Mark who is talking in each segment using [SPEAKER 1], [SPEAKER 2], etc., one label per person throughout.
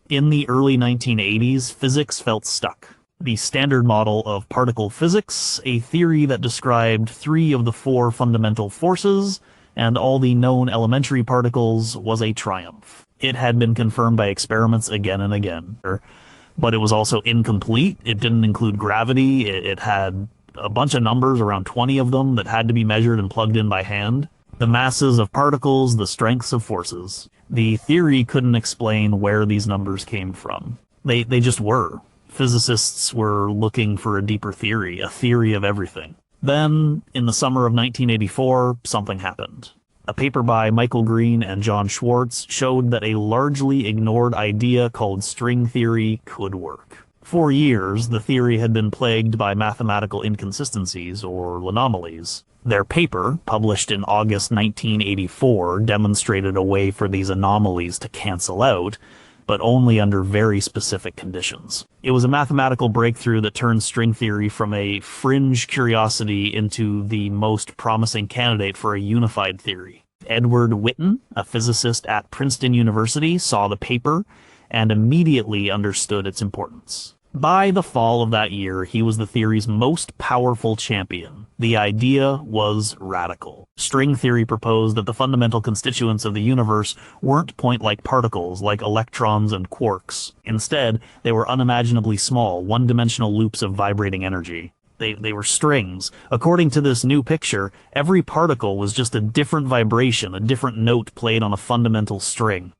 [SPEAKER 1] In the early 1980s, physics felt stuck. The standard model of particle physics, a theory that described three of the four fundamental forces and all the known elementary particles, was a triumph. It had been confirmed by experiments again and again, but it was also incomplete. It didn't include gravity. It had a bunch of numbers, around 20 of them, that had to be measured and plugged in by hand. The masses of particles, the strengths of forces. The theory couldn't explain where these numbers came from. They just were. Physicists were looking for a deeper theory, a theory of everything. Then, in the summer of 1984, something happened. A paper by Michael Green and John Schwartz showed that a largely ignored idea called string theory could work. For years, the theory had been plagued by mathematical inconsistencies, or anomalies. Their paper, published in August 1984, demonstrated a way for these anomalies to cancel out, but only under very specific conditions. It was a mathematical breakthrough that turned string theory from a fringe curiosity into the most promising candidate for a unified theory. Edward Witten, a physicist at Princeton University, saw the paper and immediately understood its importance. By the fall of that year, he was the theory's most powerful champion. The idea was radical. String theory proposed that the fundamental constituents of the universe weren't point-like particles like electrons and quarks. Instead, they were unimaginably small, one-dimensional loops of vibrating energy. They were strings. According to this new picture, every particle was just a different vibration, a different note played on a fundamental string.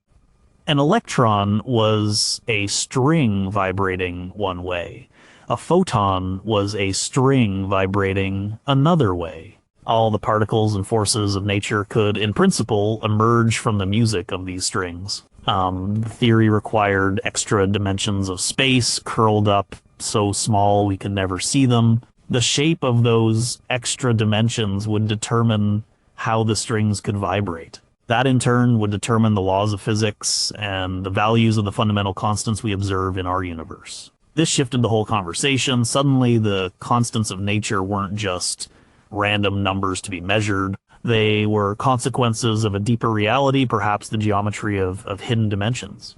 [SPEAKER 1] An electron was a string vibrating one way. A photon was a string vibrating another way. All the particles and forces of nature could, in principle, emerge from the music of these strings. The theory required extra dimensions of space curled up so small we could never see them. The shape of those extra dimensions would determine how the strings could vibrate. That in turn would determine the laws of physics and the values of the fundamental constants we observe in our universe. This shifted the whole conversation. Suddenly the constants of nature weren't just random numbers to be measured. They were consequences of a deeper reality, perhaps the geometry of hidden dimensions.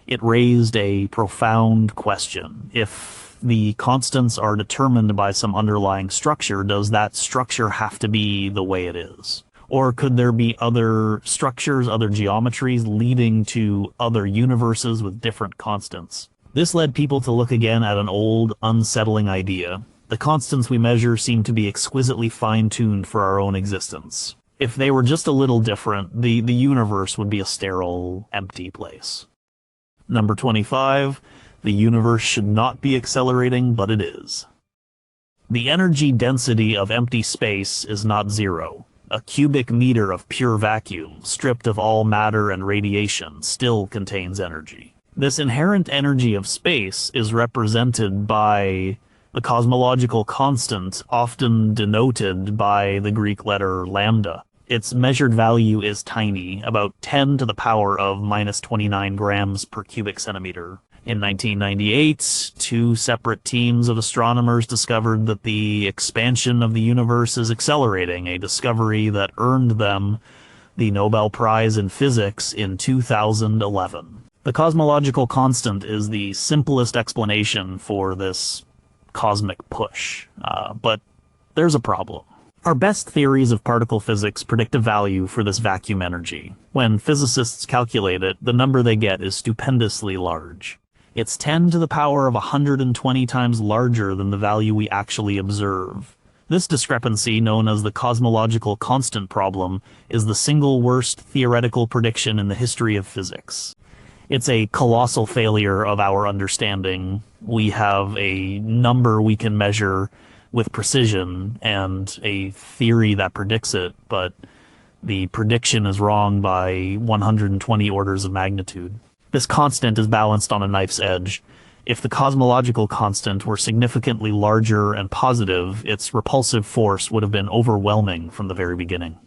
[SPEAKER 1] It raised a profound question. If the constants are determined by some underlying structure, does that structure have to be the way it is? Or could there be other structures, other geometries leading to other universes with different constants? This led people to look again at an old, unsettling idea. The constants we measure seem to be exquisitely fine-tuned for our own existence. If they were just a little different, the universe would be a sterile, empty place. Number 25, the universe should not be accelerating, but it is. The energy density of empty space is not zero. A cubic meter of pure vacuum, stripped of all matter and radiation, still contains energy. This inherent energy of space is represented by the cosmological constant, often denoted by the Greek letter lambda. Its measured value is tiny, about 10 to the power of minus 29 grams per cubic centimeter. In 1998, two separate teams of astronomers discovered that the expansion of the universe is accelerating, a discovery that earned them the Nobel Prize in Physics in 2011. The cosmological constant is the simplest explanation for this cosmic push, but there's a problem. Our best theories of particle physics predict a value for this vacuum energy. When physicists calculate it, the number they get is stupendously large. It's 10 to the power of 120 times larger than the value we actually observe. This discrepancy, known as the cosmological constant problem, is the single worst theoretical prediction in the history of physics. It's a colossal failure of our understanding. We have a number we can measure with precision and a theory that predicts it, but the prediction is wrong by 120 orders of magnitude. This constant is balanced on a knife's edge. If the cosmological constant were significantly larger and positive, its repulsive force would have been overwhelming from the very beginning.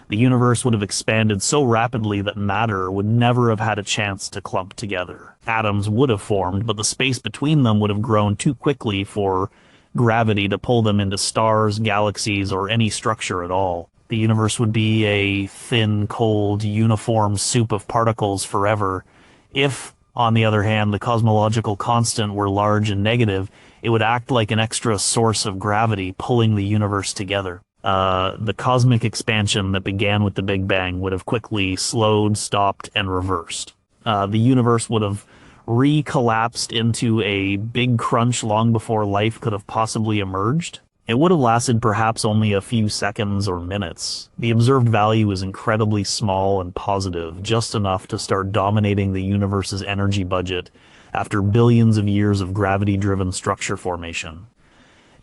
[SPEAKER 1] The universe would have expanded so rapidly that matter would never have had a chance to clump together. Atoms would have formed, but the space between them would have grown too quickly for gravity to pull them into stars, galaxies, or any structure at all. The universe would be a thin, cold, uniform soup of particles forever, if On the other hand, the cosmological constant were large and negative, it would act like an extra source of gravity pulling the universe together. The cosmic expansion that began with the Big Bang would have quickly slowed, stopped, and reversed. The universe would have re-collapsed into a big crunch long before life could have possibly emerged. It would have lasted perhaps only a few seconds or minutes. The observed value is incredibly small and positive, just enough to start dominating the universe's energy budget after billions of years of gravity-driven structure formation.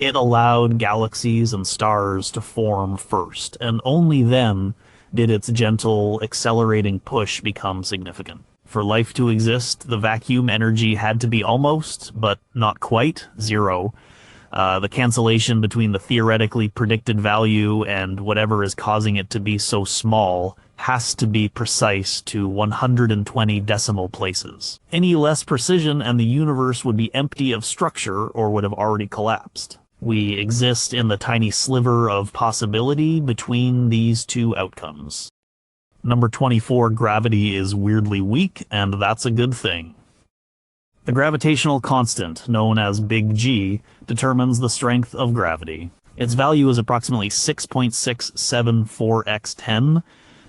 [SPEAKER 1] It allowed galaxies and stars to form first, and only then did its gentle, accelerating push become significant. For life to exist, the vacuum energy had to be almost, but not quite, zero. The cancellation between the theoretically predicted value and whatever is causing it to be so small has to be precise to 120 decimal places. Any less precision and the universe would be empty of structure or would have already collapsed. We exist in the tiny sliver of possibility between these two outcomes. Number 24, gravity is weirdly weak, and that's a good thing. The gravitational constant, known as Big G, determines the strength of gravity. Its value is approximately 6.674 x 10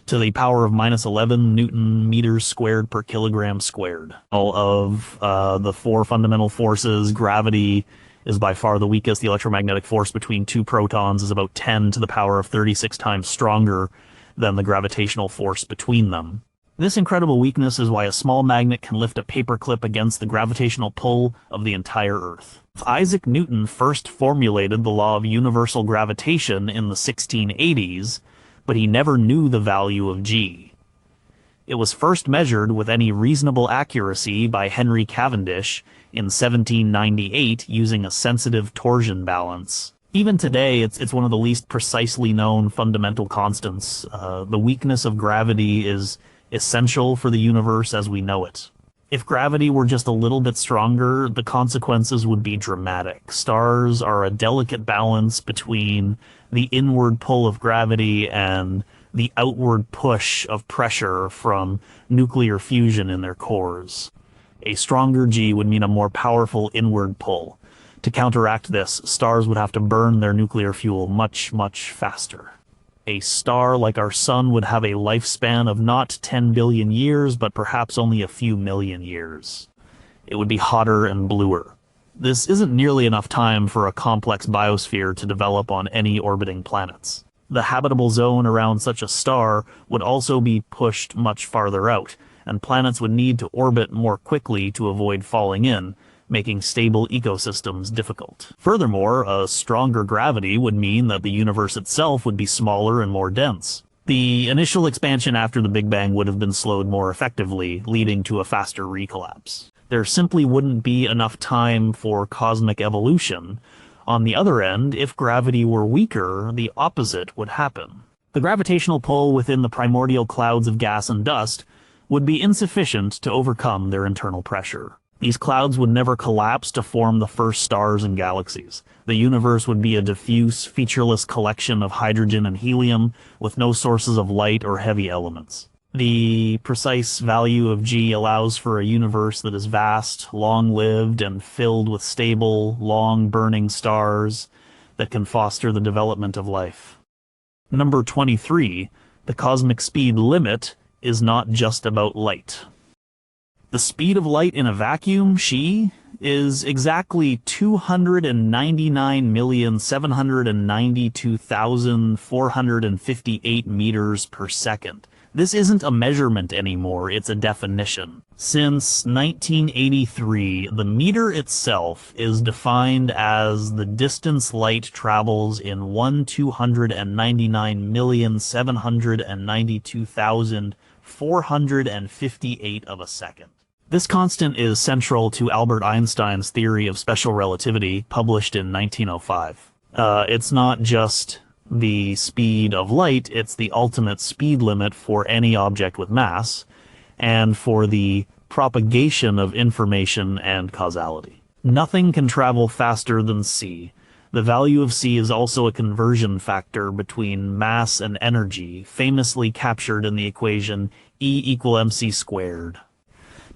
[SPEAKER 1] to the power of minus 11 Newton meters squared per kilogram squared. All of the four fundamental forces, gravity is by far the weakest. The electromagnetic force between two protons is about 10 to the power of 36 times stronger than the gravitational force between them. This incredible weakness is why a small magnet can lift a paperclip against the gravitational pull of the entire Earth. Isaac Newton first formulated the law of universal gravitation in the 1680s, but he never knew the value of G. It was first measured with any reasonable accuracy by Henry Cavendish in 1798 using a sensitive torsion balance. Even today, it's one of the least precisely known fundamental constants. The weakness of gravity is essential for the universe as we know it. If gravity were just a little bit stronger, the consequences would be dramatic. Stars are a delicate balance between the inward pull of gravity and the outward push of pressure from nuclear fusion in their cores. A stronger G would mean a more powerful inward pull. To counteract this, stars would have to burn their nuclear fuel much, much faster. A star like our sun would have a lifespan of not 10 billion years, but perhaps only a few million years. It would be hotter and bluer. This isn't nearly enough time for a complex biosphere to develop on any orbiting planets. The habitable zone around such a star would also be pushed much farther out, and planets would need to orbit more quickly to avoid falling in, making stable ecosystems difficult. Furthermore, a stronger gravity would mean that the universe itself would be smaller and more dense. The initial expansion after the Big Bang would have been slowed more effectively, leading to a faster recollapse. There simply wouldn't be enough time for cosmic evolution. On the other end, if gravity were weaker, the opposite would happen. The gravitational pull within the primordial clouds of gas and dust would be insufficient to overcome their internal pressure. These clouds would never collapse to form the first stars and galaxies. The universe would be a diffuse, featureless collection of hydrogen and helium with no sources of light or heavy elements. The precise value of G allows for a universe that is vast, long-lived, and filled with stable, long-burning stars that can foster the development of life. Number 23, the cosmic speed limit is not just about light. The speed of light in a vacuum, xi, is exactly 299,792,458 meters per second. This isn't a measurement anymore, it's a definition. Since 1983, the meter itself is defined as the distance light travels in 1,299,792,458 of a second. This constant is central to Albert Einstein's theory of special relativity, published in 1905. It's not just the speed of light, it's the ultimate speed limit for any object with mass, and for the propagation of information and causality. Nothing can travel faster than c. The value of c is also a conversion factor between mass and energy, famously captured in the equation E = mc².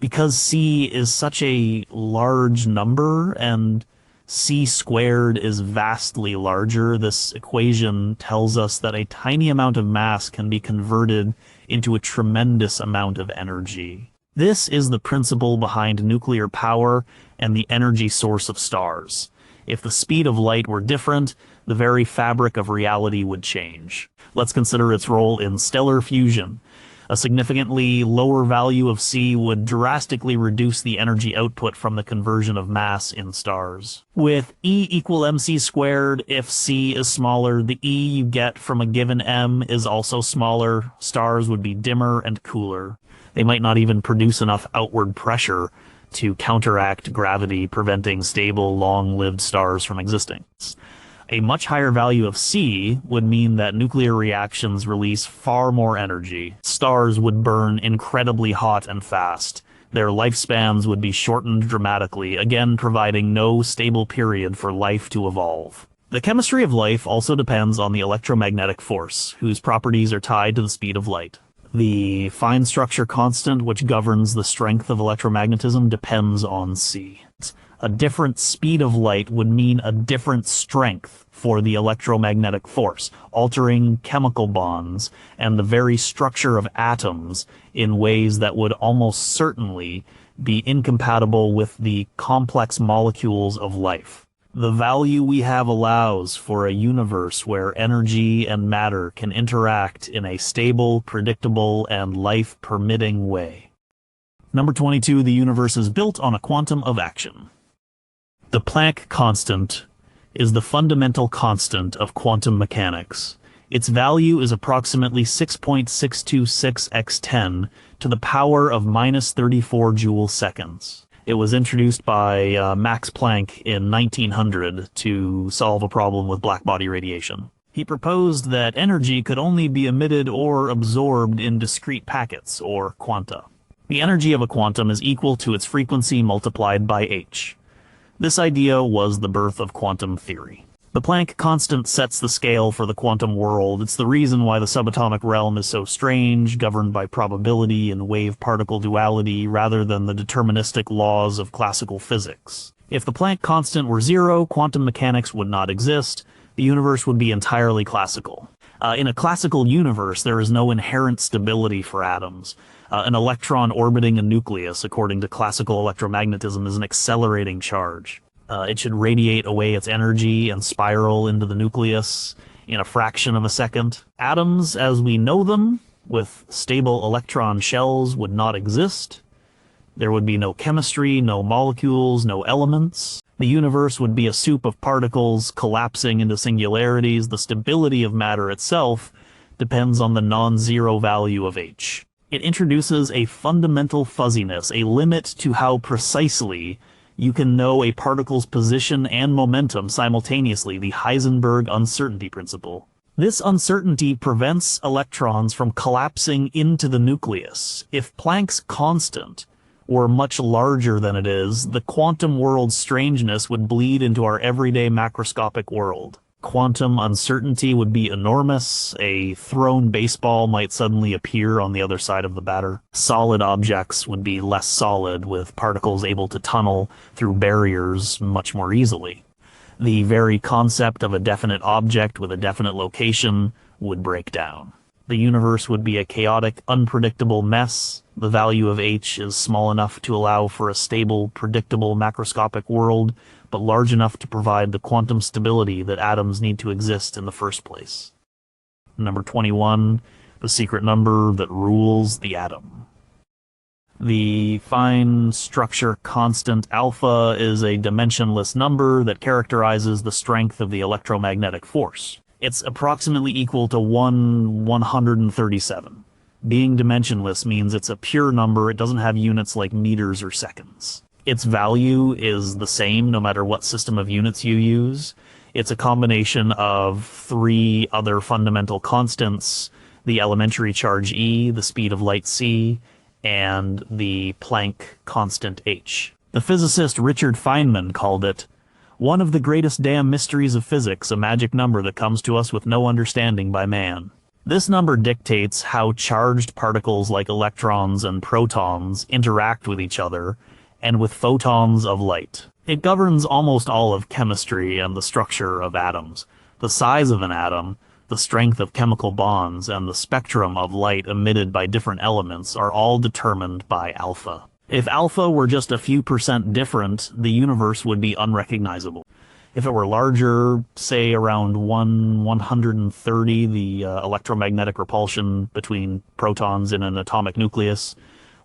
[SPEAKER 1] Because c is such a large number and c squared is vastly larger, this equation tells us that a tiny amount of mass can be converted into a tremendous amount of energy. This is the principle behind nuclear power and the energy source of stars. If the speed of light were different, the very fabric of reality would change. Let's consider its role in stellar fusion. A significantly lower value of C would drastically reduce the energy output from the conversion of mass in stars. With E equal mc squared, if C is smaller, the E you get from a given m is also smaller. Stars would be dimmer and cooler. They might not even produce enough outward pressure to counteract gravity, preventing stable, long-lived stars from existing. A much higher value of C would mean that nuclear reactions release far more energy. Stars would burn incredibly hot and fast. Their lifespans would be shortened dramatically, again providing no stable period for life to evolve. The chemistry of life also depends on the electromagnetic force, whose properties are tied to the speed of light. The fine structure constant which governs the strength of electromagnetism depends on C. A different speed of light would mean a different strength for the electromagnetic force, altering chemical bonds and the very structure of atoms in ways that would almost certainly be incompatible with the complex molecules of life. The value we have allows for a universe where energy and matter can interact in a stable, predictable, and life-permitting way. Number 22, the universe is built on a quantum of action. The Planck constant is the fundamental constant of quantum mechanics. Its value is approximately 6.626 x 10 to the power of minus 34 joule seconds. It was introduced by Max Planck in 1900 to solve a problem with blackbody radiation. He proposed that energy could only be emitted or absorbed in discrete packets, or quanta. The energy of a quantum is equal to its frequency multiplied by h. This idea was the birth of quantum theory. The Planck constant sets the scale for the quantum world. It's the reason why the subatomic realm is so strange, governed by probability and wave-particle duality rather than the deterministic laws of classical physics. If the Planck constant were zero, quantum mechanics would not exist. The universe would be entirely classical. In a classical universe, there is no inherent stability for atoms. An electron orbiting a nucleus, according to classical electromagnetism, is an accelerating charge. It should radiate away its energy and spiral into the nucleus in a fraction of a second. Atoms, as we know them, with stable electron shells, would not exist. There would be no chemistry, no molecules, no elements. The universe would be a soup of particles collapsing into singularities. The stability of matter itself depends on the non-zero value of h. It introduces a fundamental fuzziness, a limit to how precisely you can know a particle's position and momentum simultaneously, the Heisenberg uncertainty principle. This uncertainty prevents electrons from collapsing into the nucleus. If Planck's constant were much larger than it is, the quantum world's strangeness would bleed into our everyday macroscopic world. Quantum uncertainty would be enormous. A thrown baseball might suddenly appear on the other side of the batter. Solid objects would be less solid, with particles able to tunnel through barriers much more easily. The very concept of a definite object with a definite location would break down. The universe would be a chaotic, unpredictable mess. The value of h is small enough to allow for a stable, predictable macroscopic world, but large enough to provide the quantum stability that atoms need to exist in the first place. Number 21, the secret number that rules the atom. The fine structure constant alpha is a dimensionless number that characterizes the strength of the electromagnetic force. It's approximately equal to 1/137. Being dimensionless means it's a pure number. It doesn't have units like meters or seconds. Its value is the same no matter what system of units you use. It's a combination of three other fundamental constants: the elementary charge E, the speed of light c, and the Planck constant h. The physicist Richard Feynman called it one of the greatest damn mysteries of physics, a magic number that comes to us with no understanding by man. This number dictates how charged particles like electrons and protons interact with each other and with photons of light. It governs almost all of chemistry and the structure of atoms. The size of an atom, the strength of chemical bonds, and the spectrum of light emitted by different elements are all determined by alpha. If alpha were just a few percent different, the universe would be unrecognizable. If it were larger, say around 130, the electromagnetic repulsion between protons in an atomic nucleus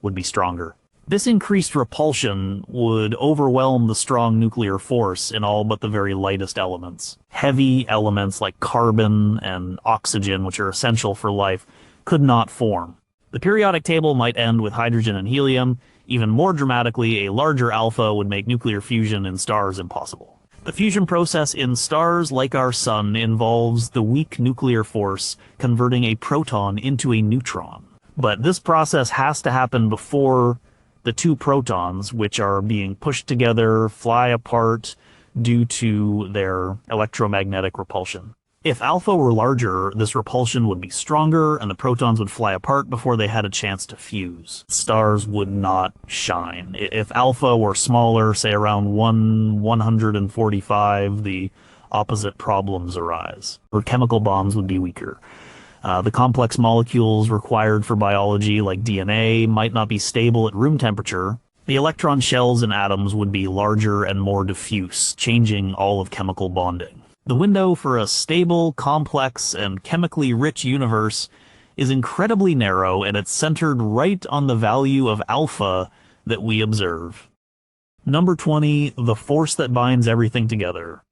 [SPEAKER 1] would be stronger. This increased repulsion would overwhelm the strong nuclear force in all but the very lightest elements. Heavy elements like carbon and oxygen, which are essential for life, could not form. The periodic table might end with hydrogen and helium. Even more dramatically, a larger alpha would make nuclear fusion in stars impossible. The fusion process in stars like our Sun involves the weak nuclear force converting a proton into a neutron. But this process has to happen before the two protons, which are being pushed together, fly apart due to their electromagnetic repulsion. If alpha were larger, this repulsion would be stronger, and the protons would fly apart before they had a chance to fuse. Stars would not shine. If alpha were smaller, say around 145, the opposite problems arise. Or chemical bonds would be weaker. The complex molecules required for biology, like DNA, might not be stable at room temperature. The electron shells in atoms would be larger and more diffuse, changing all of chemical bonding. The window for a stable, complex, and chemically rich universe is incredibly narrow, and it's centered right on the value of alpha that we observe. Number 20, the force that binds everything together.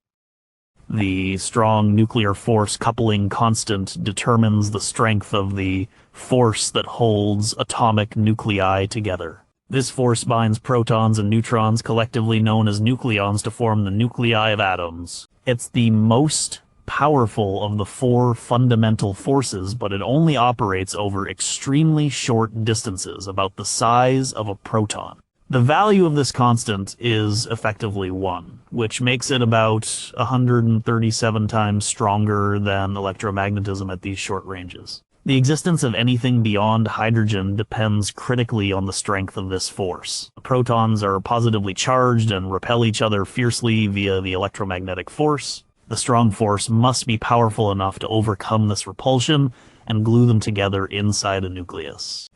[SPEAKER 1] The strong nuclear force coupling constant determines the strength of the force that holds atomic nuclei together. This force binds protons and neutrons, collectively known as nucleons, to form the nuclei of atoms. It's the most powerful of the four fundamental forces, but it only operates over extremely short distances, about the size of a proton. The value of this constant is effectively 1, which makes it about 137 times stronger than electromagnetism at these short ranges. The existence of anything beyond hydrogen depends critically on the strength of this force. Protons are positively charged and repel each other fiercely via the electromagnetic force. The strong force must be powerful enough to overcome this repulsion and glue them together inside a nucleus.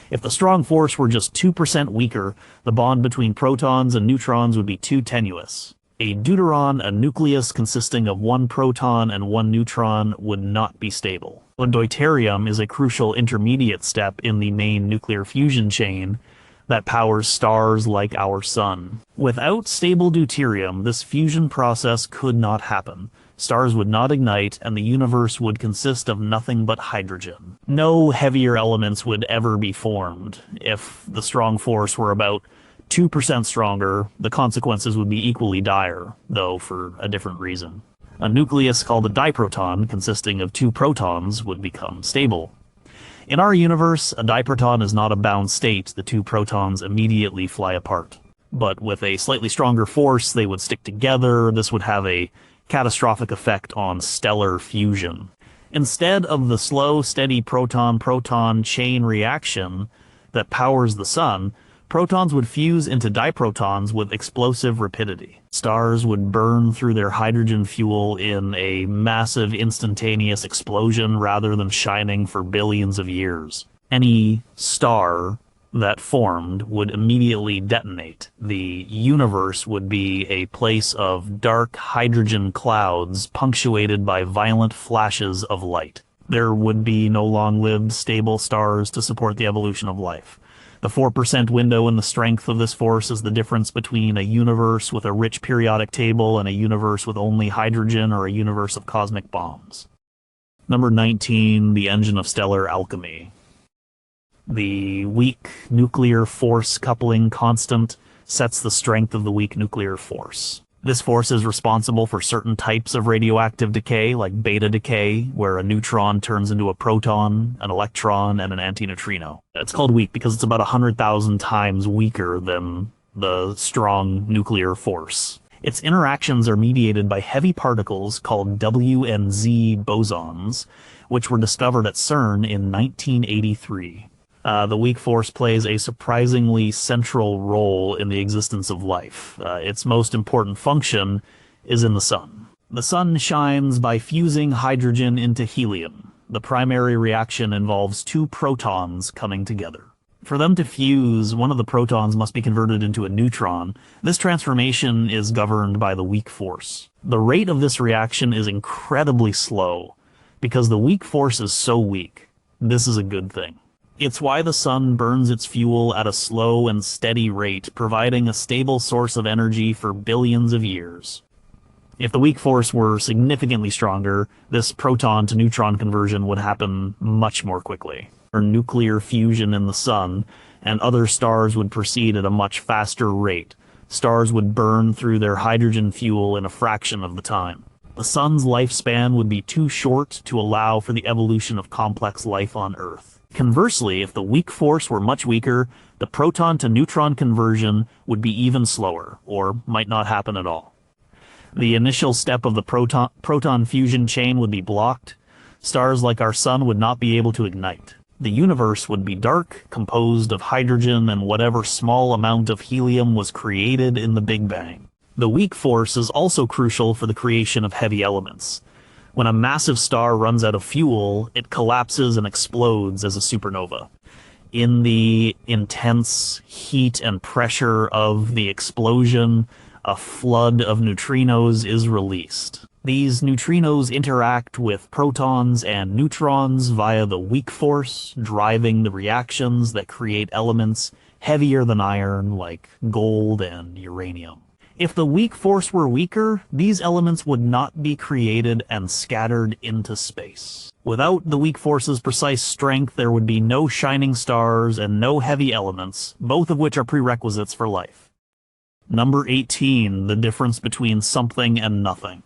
[SPEAKER 1] If the strong force were just 2% weaker, the bond between protons and neutrons would be too tenuous. A deuteron, a nucleus consisting of one proton and one neutron, would not be stable. The deuterium is a crucial intermediate step in the main nuclear fusion chain that powers stars like our Sun. Without stable deuterium, this fusion process could not happen. Stars would not ignite, and the universe would consist of nothing but hydrogen. No heavier elements would ever be formed. If the strong force were about 2% stronger, the consequences would be equally dire, though for a different reason. A nucleus called a diproton, consisting of two protons, would become stable. In our universe, a diproton is not a bound state. The two protons immediately fly apart. But with a slightly stronger force, they would stick together. This would have a catastrophic effect on stellar fusion. Instead of the slow, steady proton-proton chain reaction that powers the Sun, protons would fuse into diprotons with explosive rapidity. Stars would burn through their hydrogen fuel in a massive instantaneous explosion rather than shining for billions of years. Any star that formed would immediately detonate. The universe would be a place of dark hydrogen clouds punctuated by violent flashes of light. There would be no long-lived, stable stars to support the evolution of life. The 4% window in the strength of this force is the difference between a universe with a rich periodic table and a universe with only hydrogen, or a universe of cosmic bombs. Number 19, the engine of stellar alchemy. The weak nuclear force coupling constant sets the strength of the weak nuclear force. This force is responsible for certain types of radioactive decay, like beta decay, where a neutron turns into a proton, an electron, and an antineutrino. It's called weak because it's about 100,000 times weaker than the strong nuclear force. Its interactions are mediated by heavy particles called W and Z bosons, which were discovered at CERN in 1983. The weak force plays a surprisingly central role in the existence of life. Its most important function is in the sun. The sun shines by fusing hydrogen into helium. The primary reaction involves two protons coming together. For them to fuse, one of the protons must be converted into a neutron. This transformation is governed by the weak force. The rate of this reaction is incredibly slow. Because the weak force is so weak, this is a good thing. It's why the sun burns its fuel at a slow and steady rate, providing a stable source of energy for billions of years. If the weak force were significantly stronger, this proton to neutron conversion would happen much more quickly. Or nuclear fusion in the sun, and other stars would proceed at a much faster rate. Stars would burn through their hydrogen fuel in a fraction of the time. The sun's lifespan would be too short to allow for the evolution of complex life on Earth. Conversely, if the weak force were much weaker, the proton to neutron conversion would be even slower, or might not happen at all. The initial step of the proton fusion chain would be blocked. Stars like our sun would not be able to ignite. The universe would be dark, composed of hydrogen and whatever small amount of helium was created in the Big Bang. The weak force is also crucial for the creation of heavy elements. When a massive star runs out of fuel, it collapses and explodes as a supernova. In the intense heat and pressure of the explosion, a flood of neutrinos is released. These neutrinos interact with protons and neutrons via the weak force, driving the reactions that create elements heavier than iron, like gold and uranium. If the weak force were weaker, these elements would not be created and scattered into space. Without the weak force's precise strength, there would be no shining stars and no heavy elements, both of which are prerequisites for life. Number 18, the difference between something and nothing.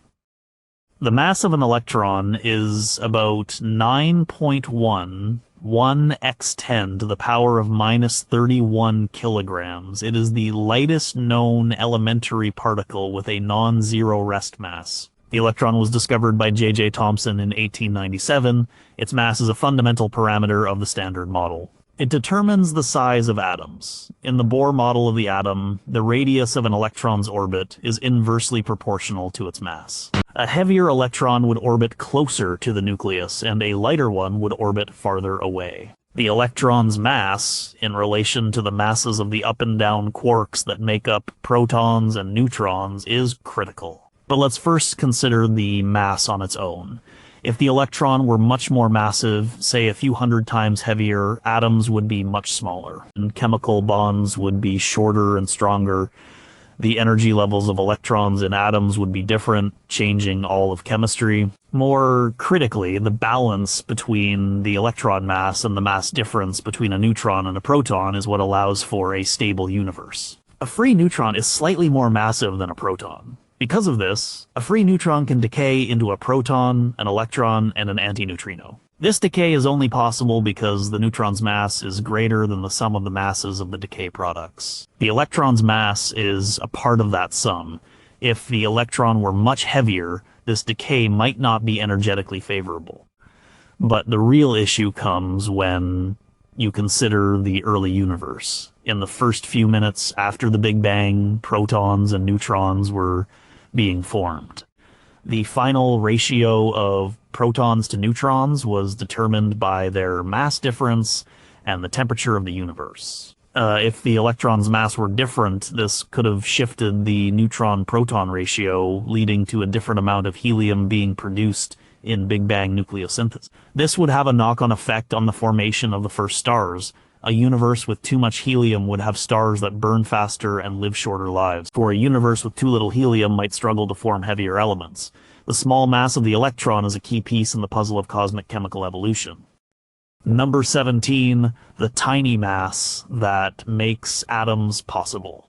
[SPEAKER 1] The mass of an electron is about 9.11 x 10 to the power of minus 31 kilograms. It is the lightest known elementary particle with a non-zero rest mass. The electron was discovered by J.J. Thomson in 1897. Its mass is a fundamental parameter of the Standard Model. It determines the size of atoms. In the Bohr model of the atom, the radius of an electron's orbit is inversely proportional to its mass. A heavier electron would orbit closer to the nucleus, and a lighter one would orbit farther away. The electron's mass, in relation to the masses of the up and down quarks that make up protons and neutrons, is critical. But let's first consider the mass on its own. If the electron were much more massive, say a few hundred times heavier, atoms would be much smaller, and chemical bonds would be shorter and stronger. The energy levels of electrons in atoms would be different, changing all of chemistry. More critically, the balance between the electron mass and the mass difference between a neutron and a proton is what allows for a stable universe. A free neutron is slightly more massive than a proton. Because of this, a free neutron can decay into a proton, an electron, and an antineutrino. This decay is only possible because the neutron's mass is greater than the sum of the masses of the decay products. The electron's mass is a part of that sum. If the electron were much heavier, this decay might not be energetically favorable. But the real issue comes when you consider the early universe. In the first few minutes after the Big Bang, protons and neutrons were being formed. The final ratio of protons to neutrons was determined by their mass difference and the temperature of the universe. If the electron's mass were different, this could have shifted the neutron-proton ratio, leading to a different amount of helium being produced in Big Bang nucleosynthesis. This would have a knock-on effect on the formation of the first stars. A universe with too much helium would have stars that burn faster and live shorter lives, for a universe with too little helium might struggle to form heavier elements. The small mass of the electron is a key piece in the puzzle of cosmic chemical evolution. Number 17, the tiny mass that makes atoms possible.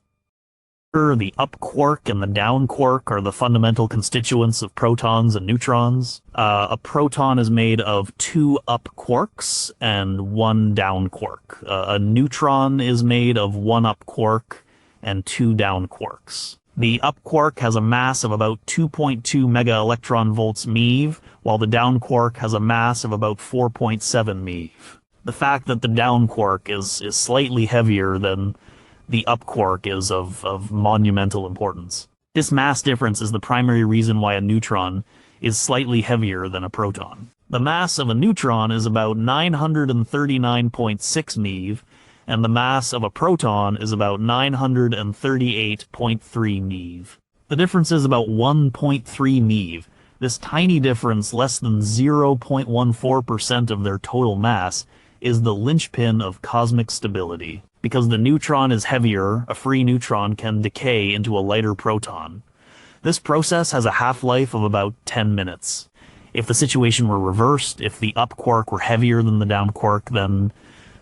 [SPEAKER 1] The up quark and the down quark are the fundamental constituents of protons and neutrons. A proton is made of 2 up quarks and 1 down quark. A neutron is made of 1 up quark and 2 down quarks. The up quark has a mass of about 2.2 mega electron volts MeV, while the down quark has a mass of about 4.7 MeV. The fact that the down quark is slightly heavier than the up quark is of monumental importance. This mass difference is the primary reason why a neutron is slightly heavier than a proton. The mass of a neutron is about 939.6 MeV, and the mass of a proton is about 938.3 MeV. The difference is about 1.3 MeV. This tiny difference, less than 0.14% of their total mass, is the linchpin of cosmic stability. Because the neutron is heavier, a free neutron can decay into a lighter proton. This process has a half-life of about 10 minutes. If the situation were reversed, if the up quark were heavier than the down quark, then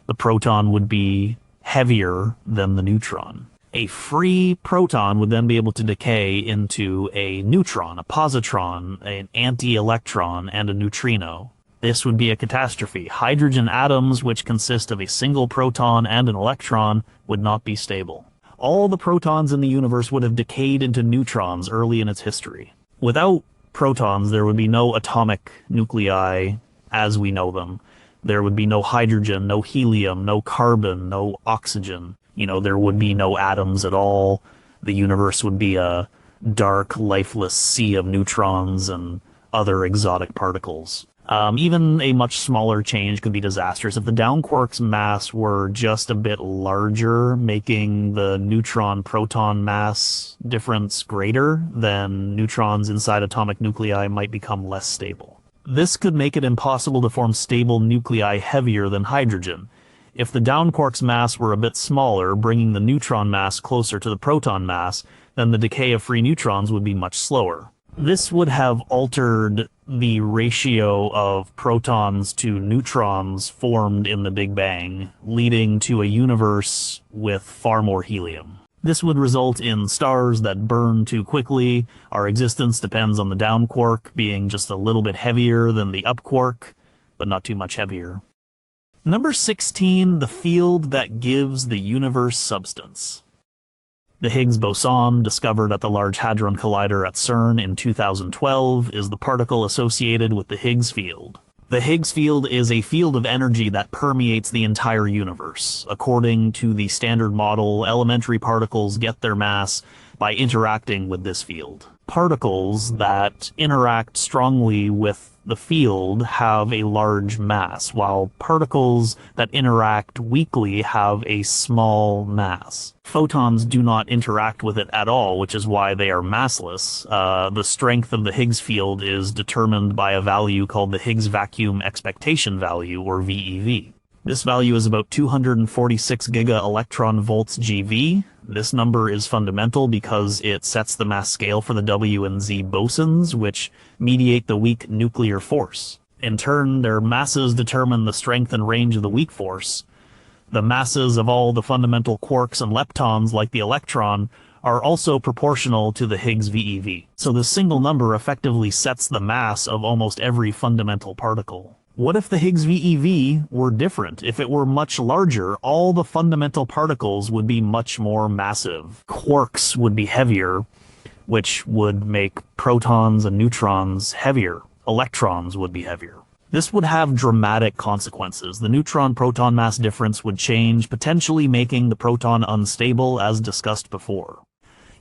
[SPEAKER 1] the proton would be heavier than the neutron. A free proton would then be able to decay into a neutron, a positron, an anti-electron, and a neutrino. This would be a catastrophe. Hydrogen atoms, which consist of a single proton and an electron, would not be stable. All the protons in the universe would have decayed into neutrons early in its history. Without protons, there would be no atomic nuclei as we know them. There would be no hydrogen, no helium, no carbon, no oxygen. There would be no atoms at all. The universe would be a dark, lifeless sea of neutrons and other exotic particles. Even a much smaller change could be disastrous. If the down quark's mass were just a bit larger, making the neutron-proton mass difference greater, then neutrons inside atomic nuclei might become less stable. This could make it impossible to form stable nuclei heavier than hydrogen. If the down quark's mass were a bit smaller, bringing the neutron mass closer to the proton mass, then the decay of free neutrons would be much slower. This would have altered the ratio of protons to neutrons formed in the Big Bang, leading to a universe with far more helium. This would result in stars that burn too quickly. Our existence depends on the down quark being just a little bit heavier than the up quark, but not too much heavier. Number 16, the field that gives the universe substance. The Higgs boson, discovered at the Large Hadron Collider at CERN in 2012, is the particle associated with the Higgs field. The Higgs field is a field of energy that permeates the entire universe. According to the Standard Model, elementary particles get their mass by interacting with this field. Particles that interact strongly with the field have a large mass, while particles that interact weakly have a small mass. Photons do not interact with it at all, which is why they are massless. The strength of the Higgs field is determined by a value called the Higgs vacuum expectation value, or VeV. This value is about 246 giga-electron volts GeV. This number is fundamental because it sets the mass scale for the W and Z bosons, which mediate the weak nuclear force. In turn, their masses determine the strength and range of the weak force. The masses of all the fundamental quarks and leptons, like the electron, are also proportional to the Higgs VeV. So this single number effectively sets the mass of almost every fundamental particle. What if the Higgs VeV were different? If it were much larger, all the fundamental particles would be much more massive. Quarks would be heavier, which would make protons and neutrons heavier. Electrons would be heavier. This would have dramatic consequences. The neutron-proton mass difference would change, potentially making the proton unstable, as discussed before.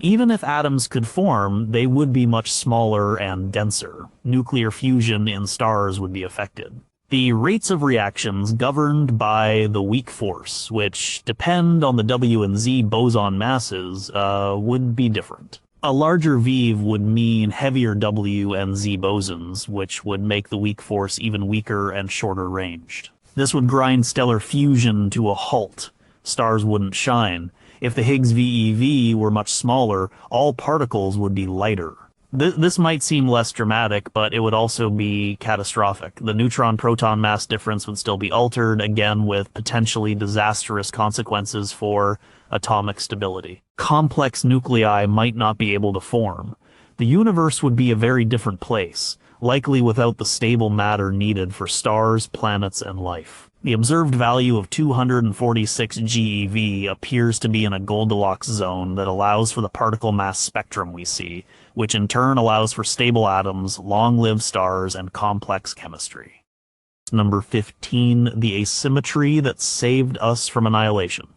[SPEAKER 1] Even if atoms could form, they would be much smaller and denser. Nuclear fusion in stars would be affected. The rates of reactions governed by the weak force, which depend on the W and Z boson masses, would be different. A larger VeV would mean heavier W and Z bosons, which would make the weak force even weaker and shorter ranged. This would grind stellar fusion to a halt. Stars wouldn't shine. If the Higgs VeV were much smaller, all particles would be lighter. This might seem less dramatic, but it would also be catastrophic. The neutron-proton mass difference would still be altered, again with potentially disastrous consequences for atomic stability. Complex nuclei might not be able to form. The universe would be a very different place, likely without the stable matter needed for stars, planets, and life. The observed value of 246 GeV appears to be in a Goldilocks zone that allows for the particle mass spectrum we see, which in turn allows for stable atoms, long-lived stars, and complex chemistry. Number 15, the asymmetry that saved us from annihilation.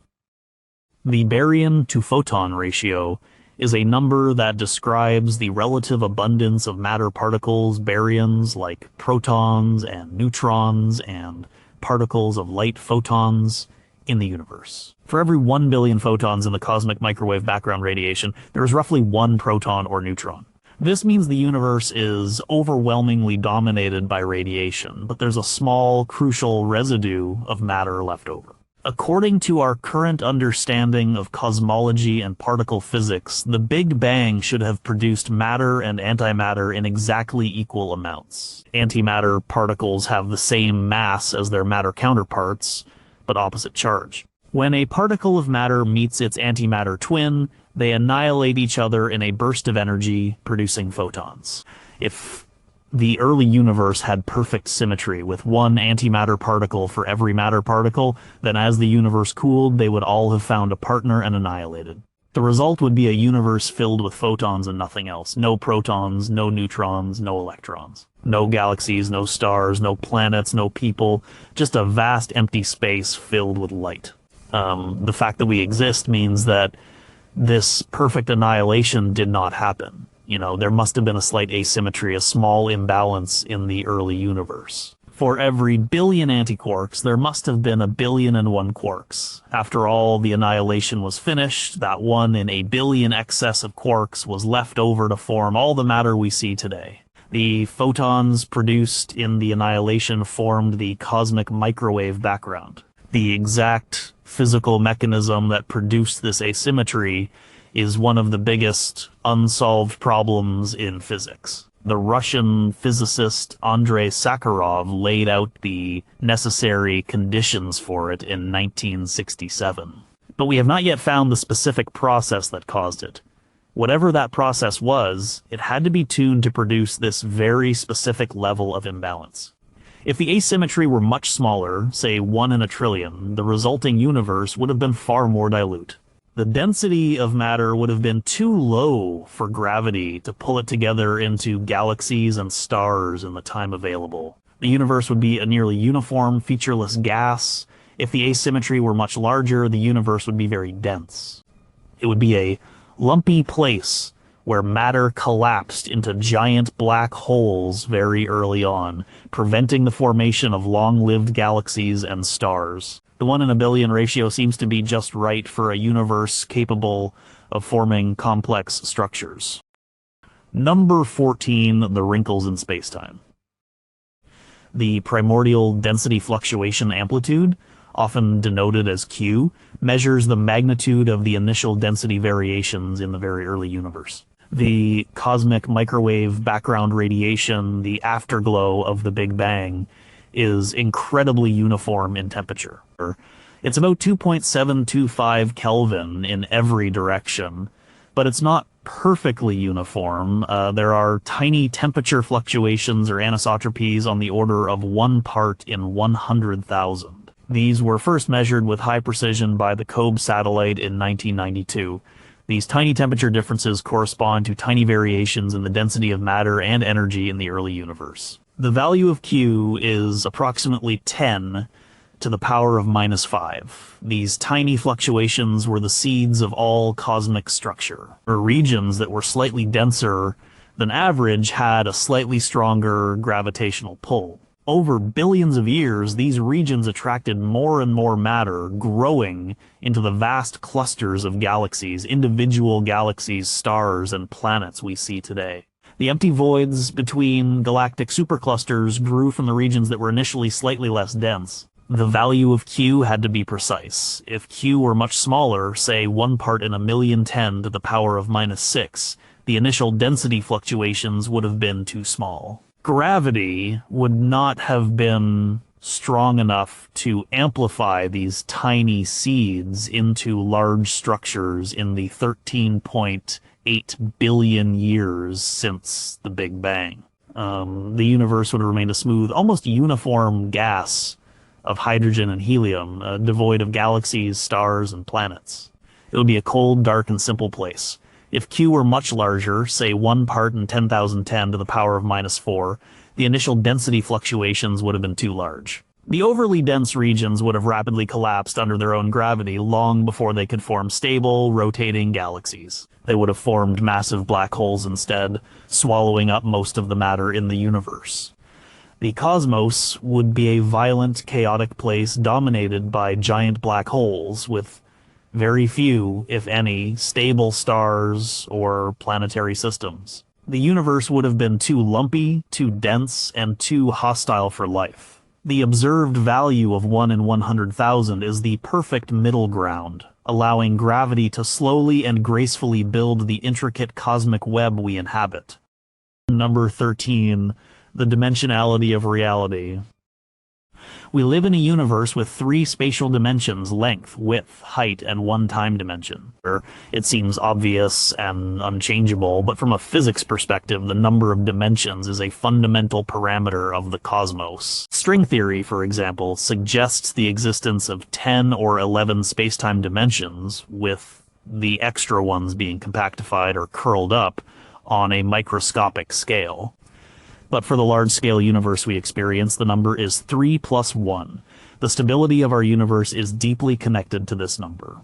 [SPEAKER 1] The baryon to photon ratio is a number that describes the relative abundance of matter particles, baryons like protons and neutrons and particles of light photons in the universe. For every 1 billion photons in the cosmic microwave background radiation, there is roughly 1 proton or neutron. This means the universe is overwhelmingly dominated by radiation, but there's a small, crucial residue of matter left over. According to our current understanding of cosmology and particle physics, the Big Bang should have produced matter and antimatter in exactly equal amounts. Antimatter particles have the same mass as their matter counterparts, but opposite charge. When a particle of matter meets its antimatter twin, they annihilate each other in a burst of energy, producing photons. If the early universe had perfect symmetry with one antimatter particle for every matter particle, then as the universe cooled, they would all have found a partner and annihilated. The result would be a universe filled with photons and nothing else. No protons, no neutrons, no electrons. No galaxies, no stars, no planets, no people. Just a vast empty space filled with light. The fact that we exist means that this perfect annihilation did not happen. You know, there must have been a slight asymmetry, a small imbalance in the early universe. For every billion antiquarks, there must have been 1,000,000,001 quarks. After all, the annihilation was finished, that 1 in a billion excess of quarks was left over to form all the matter we see today. The photons produced in the annihilation formed the cosmic microwave background. The exact physical mechanism that produced this asymmetry is one of the biggest unsolved problems in physics. The Russian physicist Andrei Sakharov laid out the necessary conditions for it in 1967. But we have not yet found the specific process that caused it. Whatever that process was, it had to be tuned to produce this very specific level of imbalance. If the asymmetry were much smaller, say 1 in a trillion, the resulting universe would have been far more dilute. The density of matter would have been too low for gravity to pull it together into galaxies and stars in the time available. The universe would be a nearly uniform, featureless gas. If the asymmetry were much larger, the universe would be very dense. It would be a lumpy place where matter collapsed into giant black holes very early on, preventing the formation of long-lived galaxies and stars. The 1 in a billion ratio seems to be just right for a universe capable of forming complex structures. Number 14, the wrinkles in spacetime. The primordial density fluctuation amplitude, often denoted as Q, measures the magnitude of the initial density variations in the very early universe. The cosmic microwave background radiation, the afterglow of the Big Bang, is incredibly uniform in temperature. It's about 2.725 Kelvin in every direction, but it's not perfectly uniform. There are tiny temperature fluctuations or anisotropies on the order of 1 part in 100,000. These were first measured with high precision by the COBE satellite in 1992. These tiny temperature differences correspond to tiny variations in the density of matter and energy in the early universe. The value of Q is approximately 10 to the power of -5. These tiny fluctuations were the seeds of all cosmic structure. Regions that were slightly denser than average had a slightly stronger gravitational pull. Over billions of years, these regions attracted more and more matter, growing into the vast clusters of galaxies, individual galaxies, stars, and planets we see today. The empty voids between galactic superclusters grew from the regions that were initially slightly less dense. The value of Q had to be precise. If Q were much smaller, say 1 part in 1,010,000 to the power of -6, the initial density fluctuations would have been too small. Gravity would not have been strong enough to amplify these tiny seeds into large structures in the 13.8 billion years since the Big Bang. The universe would have remained a smooth, almost uniform gas of hydrogen and helium, devoid of galaxies, stars, and planets. It would be a cold, dark, and simple place. If Q were much larger, say 1 part in 10,010 to the power of -4, the initial density fluctuations would have been too large. The overly dense regions would have rapidly collapsed under their own gravity long before they could form stable, rotating galaxies. They would have formed massive black holes instead, swallowing up most of the matter in the universe. The cosmos would be a violent, chaotic place dominated by giant black holes with very few, if any, stable stars or planetary systems. The universe would have been too lumpy, too dense, and too hostile for life. The observed value of 1 in 100,000 is the perfect middle ground, allowing gravity to slowly and gracefully build the intricate cosmic web we inhabit. Number 13. The dimensionality of reality. We live in a universe with 3 spatial dimensions: length, width, height, and 1 time dimension. It seems obvious and unchangeable, but from a physics perspective, the number of dimensions is a fundamental parameter of the cosmos. String theory, for example, suggests the existence of 10 or 11 spacetime dimensions, with the extra ones being compactified or curled up on a microscopic scale. But for the large-scale universe we experience, the number is 3 plus 1. The stability of our universe is deeply connected to this number.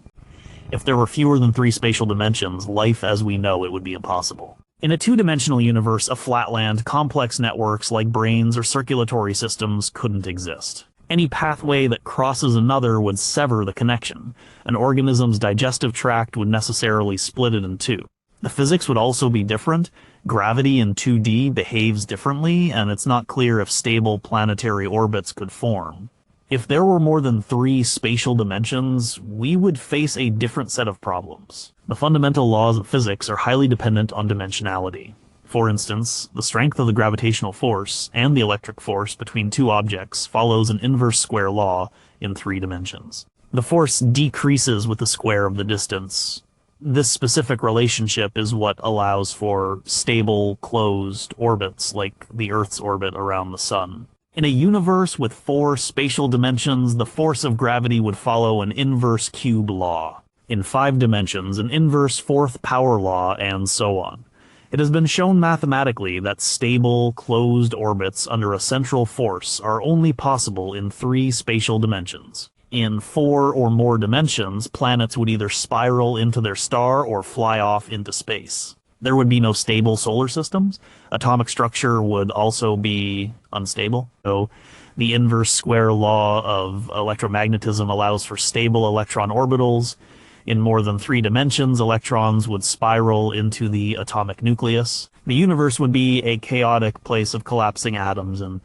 [SPEAKER 1] If there were fewer than 3 spatial dimensions, life as we know it would be impossible. In a 2-dimensional universe, a flatland, complex networks like brains or circulatory systems couldn't exist. Any pathway that crosses another would sever the connection. An organism's digestive tract would necessarily split it in 2. The physics would also be different. Gravity in 2D behaves differently, and it's not clear if stable planetary orbits could form. If there were more than 3 spatial dimensions, we would face a different set of problems. The fundamental laws of physics are highly dependent on dimensionality. For instance, the strength of the gravitational force and the electric force between 2 objects follows an inverse square law in 3 dimensions. The force decreases with the square of the distance. This specific relationship is what allows for stable, closed orbits like the Earth's orbit around the Sun. In a universe with 4 spatial dimensions, the force of gravity would follow an inverse cube law. In 5 dimensions, an inverse 4th power law, and so on. It has been shown mathematically that stable, closed orbits under a central force are only possible in 3 spatial dimensions. In 4 or more dimensions, planets would either spiral into their star or fly off into space. There would be no stable solar systems. Atomic structure would also be unstable. So the inverse square law of electromagnetism allows for stable electron orbitals. In more than 3 dimensions, electrons would spiral into the atomic nucleus. The universe would be a chaotic place of collapsing atoms and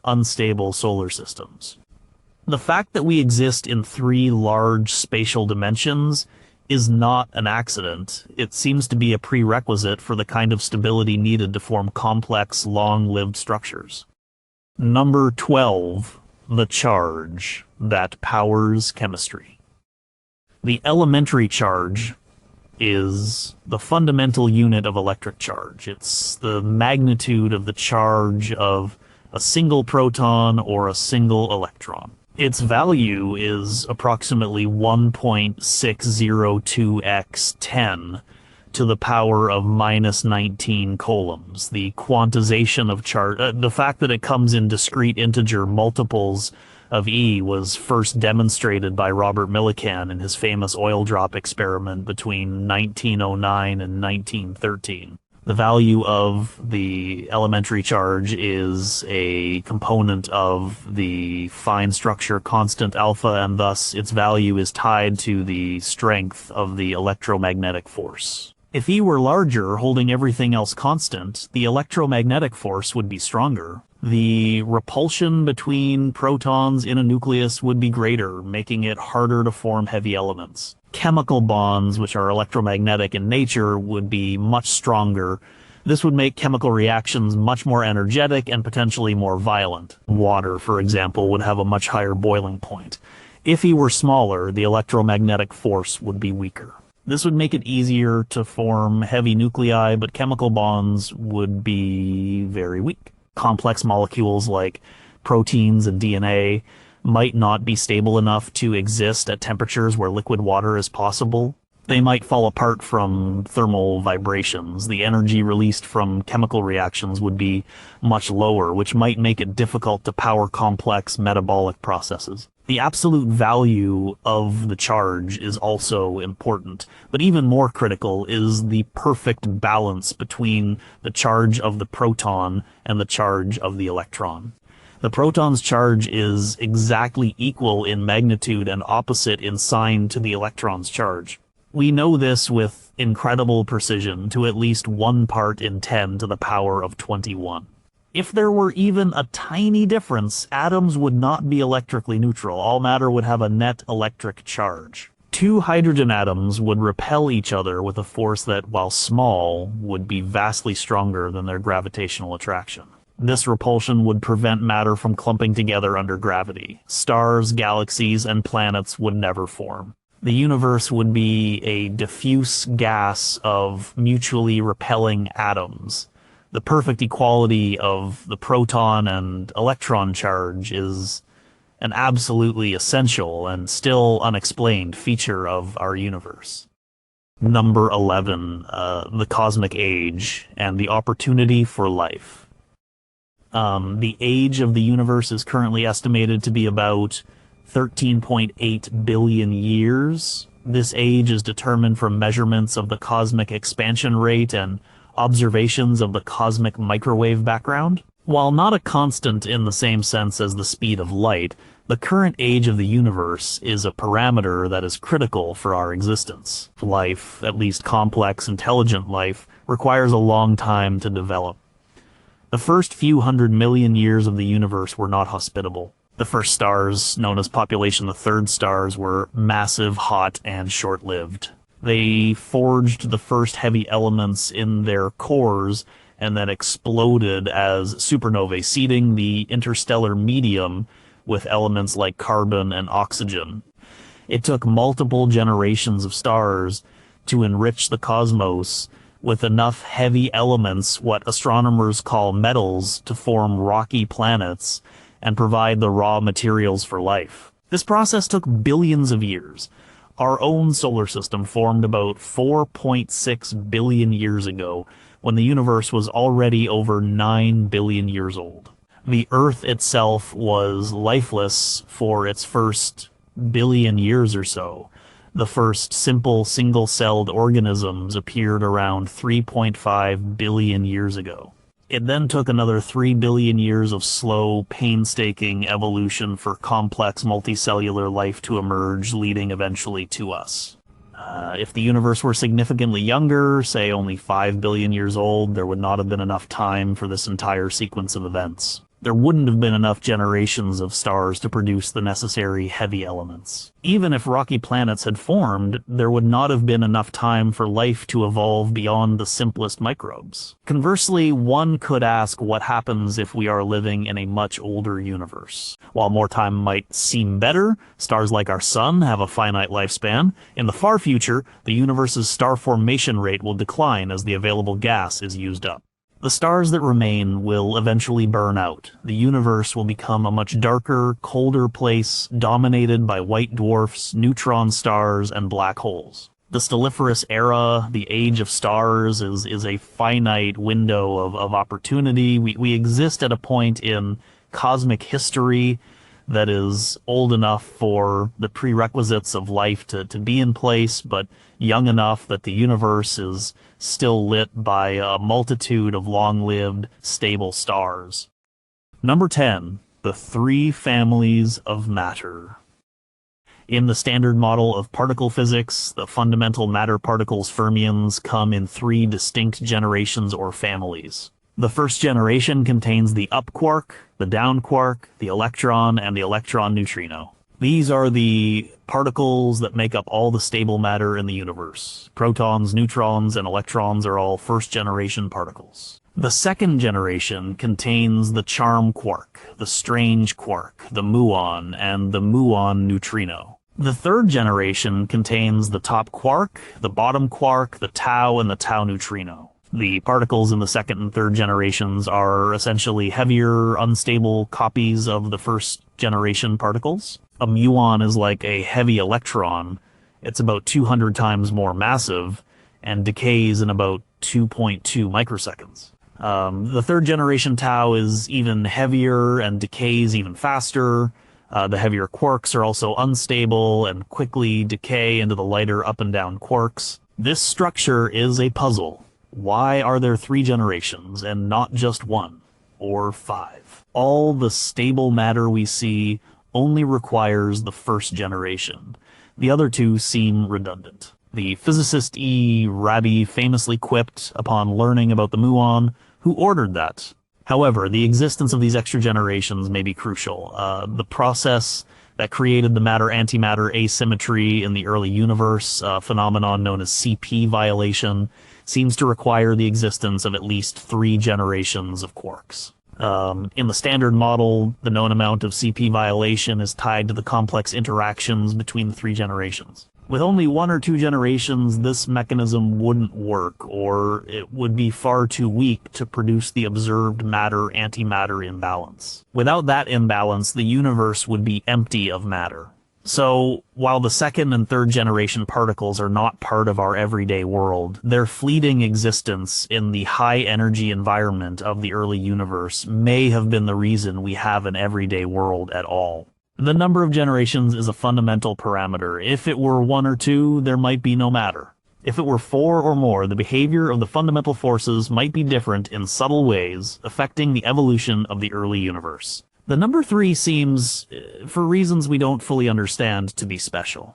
[SPEAKER 1] unstable solar systems. The fact that we exist in 3 large spatial dimensions is not an accident. It seems to be a prerequisite for the kind of stability needed to form complex, long-lived structures. Number 12. The charge that powers chemistry. The elementary charge is the fundamental unit of electric charge. It's the magnitude of the charge of a single proton or a single electron. Its value is approximately 1.602x 10 to the power of -19 coulombs. The quantization of charge, the fact that it comes in discrete integer multiples of E was first demonstrated by Robert Millikan in his famous oil drop experiment between 1909 and 1913. The value of the elementary charge is a component of the fine structure constant alpha, and thus its value is tied to the strength of the electromagnetic force. If E were larger, holding everything else constant, the electromagnetic force would be stronger. The repulsion between protons in a nucleus would be greater, making it harder to form heavy elements. Chemical bonds, which are electromagnetic in nature, would be much stronger. This would make chemical reactions much more energetic and potentially more violent. Water, for example, would have a much higher boiling point. If E were smaller, the electromagnetic force would be weaker. This would make it easier to form heavy nuclei, but chemical bonds would be very weak. Complex molecules like proteins and DNA might not be stable enough to exist at temperatures where liquid water is possible. They might fall apart from thermal vibrations. The energy released from chemical reactions would be much lower, which might make it difficult to power complex metabolic processes. The absolute value of the charge is also important, but even more critical is the perfect balance between the charge of the proton and the charge of the electron. The proton's charge is exactly equal in magnitude and opposite in sign to the electron's charge. We know this with incredible precision to at least 1 part in 10 to the power of 21. If there were even a tiny difference, atoms would not be electrically neutral. All matter would have a net electric charge. 2 hydrogen atoms would repel each other with a force that, while small, would be vastly stronger than their gravitational attraction. This repulsion would prevent matter from clumping together under gravity. Stars, galaxies, and planets would never form. The universe would be a diffuse gas of mutually repelling atoms. The perfect equality of the proton and electron charge is an absolutely essential and still unexplained feature of our universe. Number 11, the cosmic age and the opportunity for life. The age of the universe is currently estimated to be about 13.8 billion years. This age is determined from measurements of the cosmic expansion rate and observations of the cosmic microwave background. While not a constant in the same sense as the speed of light, the current age of the universe is a parameter that is critical for our existence. Life, at least complex, intelligent life, requires a long time to develop. The first few 100 million years of the universe were not hospitable. The first stars, known as population the third stars, were massive, hot, and short-lived. They forged the first heavy elements in their cores and then exploded as supernovae, seeding the interstellar medium with elements like carbon and oxygen. It took multiple generations of stars to enrich the cosmos with enough heavy elements, what astronomers call metals, to form rocky planets and provide the raw materials for life. This process took billions of years. Our own solar system formed about 4.6 billion years ago, when the universe was already over 9 billion years old. The Earth itself was lifeless for its first billion years or so. The first simple single-celled organisms appeared around 3.5 billion years ago. It then took another 3 billion years of slow, painstaking evolution for complex multicellular life to emerge, leading eventually to us. If the universe were significantly younger, say only 5 billion years old, there would not have been enough time for this entire sequence of events. There wouldn't have been enough generations of stars to produce the necessary heavy elements. Even if rocky planets had formed, there would not have been enough time for life to evolve beyond the simplest microbes. Conversely, one could ask what happens if we are living in a much older universe. While more time might seem better, stars like our sun have a finite lifespan. In the far future, the universe's star formation rate will decline as the available gas is used up. The stars that remain will eventually burn out. The universe will become a much darker, colder place, dominated by white dwarfs, neutron stars, and black holes. The stelliferous era, the age of stars, is a finite window of opportunity. We exist at a point in cosmic history that is old enough for the prerequisites of life to be in place, but young enough that the universe is still lit by a multitude of long-lived, stable stars. Number 10, the 3 families of matter. In the standard model of particle physics, the fundamental matter particles fermions come in 3 distinct generations or families. The first generation contains the up quark, the down quark, the electron, and the electron neutrino. These are the particles that make up all the stable matter in the universe. Protons, neutrons, and electrons are all first-generation particles. The second generation contains the charm quark, the strange quark, the muon, and the muon neutrino. The third generation contains the top quark, the bottom quark, the tau, and the tau neutrino. The particles in the second and third generations are essentially heavier, unstable copies of the first generation particles. A muon is like a heavy electron. It's about 200 times more massive and decays in about 2.2 microseconds. The third generation tau is even heavier and decays even faster. The heavier quarks are also unstable and quickly decay into the lighter up and down quarks. This structure is a puzzle. Why are there 3 generations and not just 1 or 5? All the stable matter we see only requires the first generation. The other 2 seem redundant. The physicist E. Rabi famously quipped upon learning about the muon, "Who ordered that?" However, the existence of these extra generations may be crucial. The process that created the matter-antimatter asymmetry in the early universe, a phenomenon known as CP violation, seems to require the existence of at least 3 generations of quarks. In the standard model, the known amount of CP violation is tied to the complex interactions between the 3 generations. With only 1 or 2 generations, this mechanism wouldn't work, or it would be far too weak to produce the observed matter-antimatter imbalance. Without that imbalance, the universe would be empty of matter. So, while the second and third generation particles are not part of our everyday world, their fleeting existence in the high-energy environment of the early universe may have been the reason we have an everyday world at all. The number of generations is a fundamental parameter. If it were 1 or 2, there might be no matter. If it were 4 or more, the behavior of the fundamental forces might be different in subtle ways, affecting the evolution of the early universe. The number 3 seems, for reasons we don't fully understand, to be special.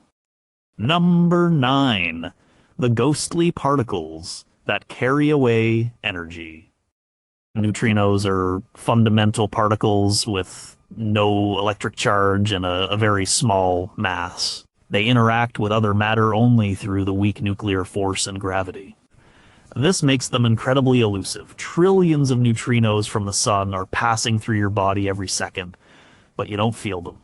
[SPEAKER 1] Number 9. The ghostly particles that carry away energy. Neutrinos are fundamental particles with no electric charge and a very small mass. They interact with other matter only through the weak nuclear force and gravity. This makes them incredibly elusive. Trillions of neutrinos from the sun are passing through your body every second, but you don't feel them.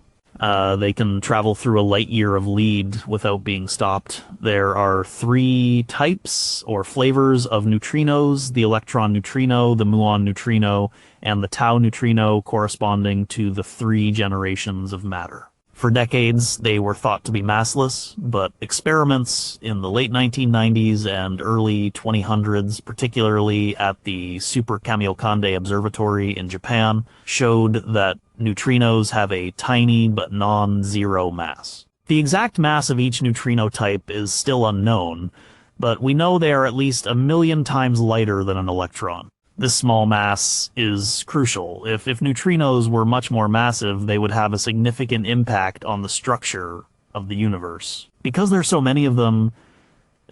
[SPEAKER 1] They can travel through a light year of lead without being stopped. There are 3 types or flavors of neutrinos: the electron neutrino, the muon neutrino, and the tau neutrino, corresponding to the 3 generations of matter. For decades, they were thought to be massless, but experiments in the late 1990s and early 2000s, particularly at the Super Kamiokande Observatory in Japan, showed that neutrinos have a tiny but non-zero mass. The exact mass of each neutrino type is still unknown, but we know they are at least 1,000,000 times lighter than an electron. This small mass is crucial. If neutrinos were much more massive, they would have a significant impact on the structure of the universe. Because there's so many of them,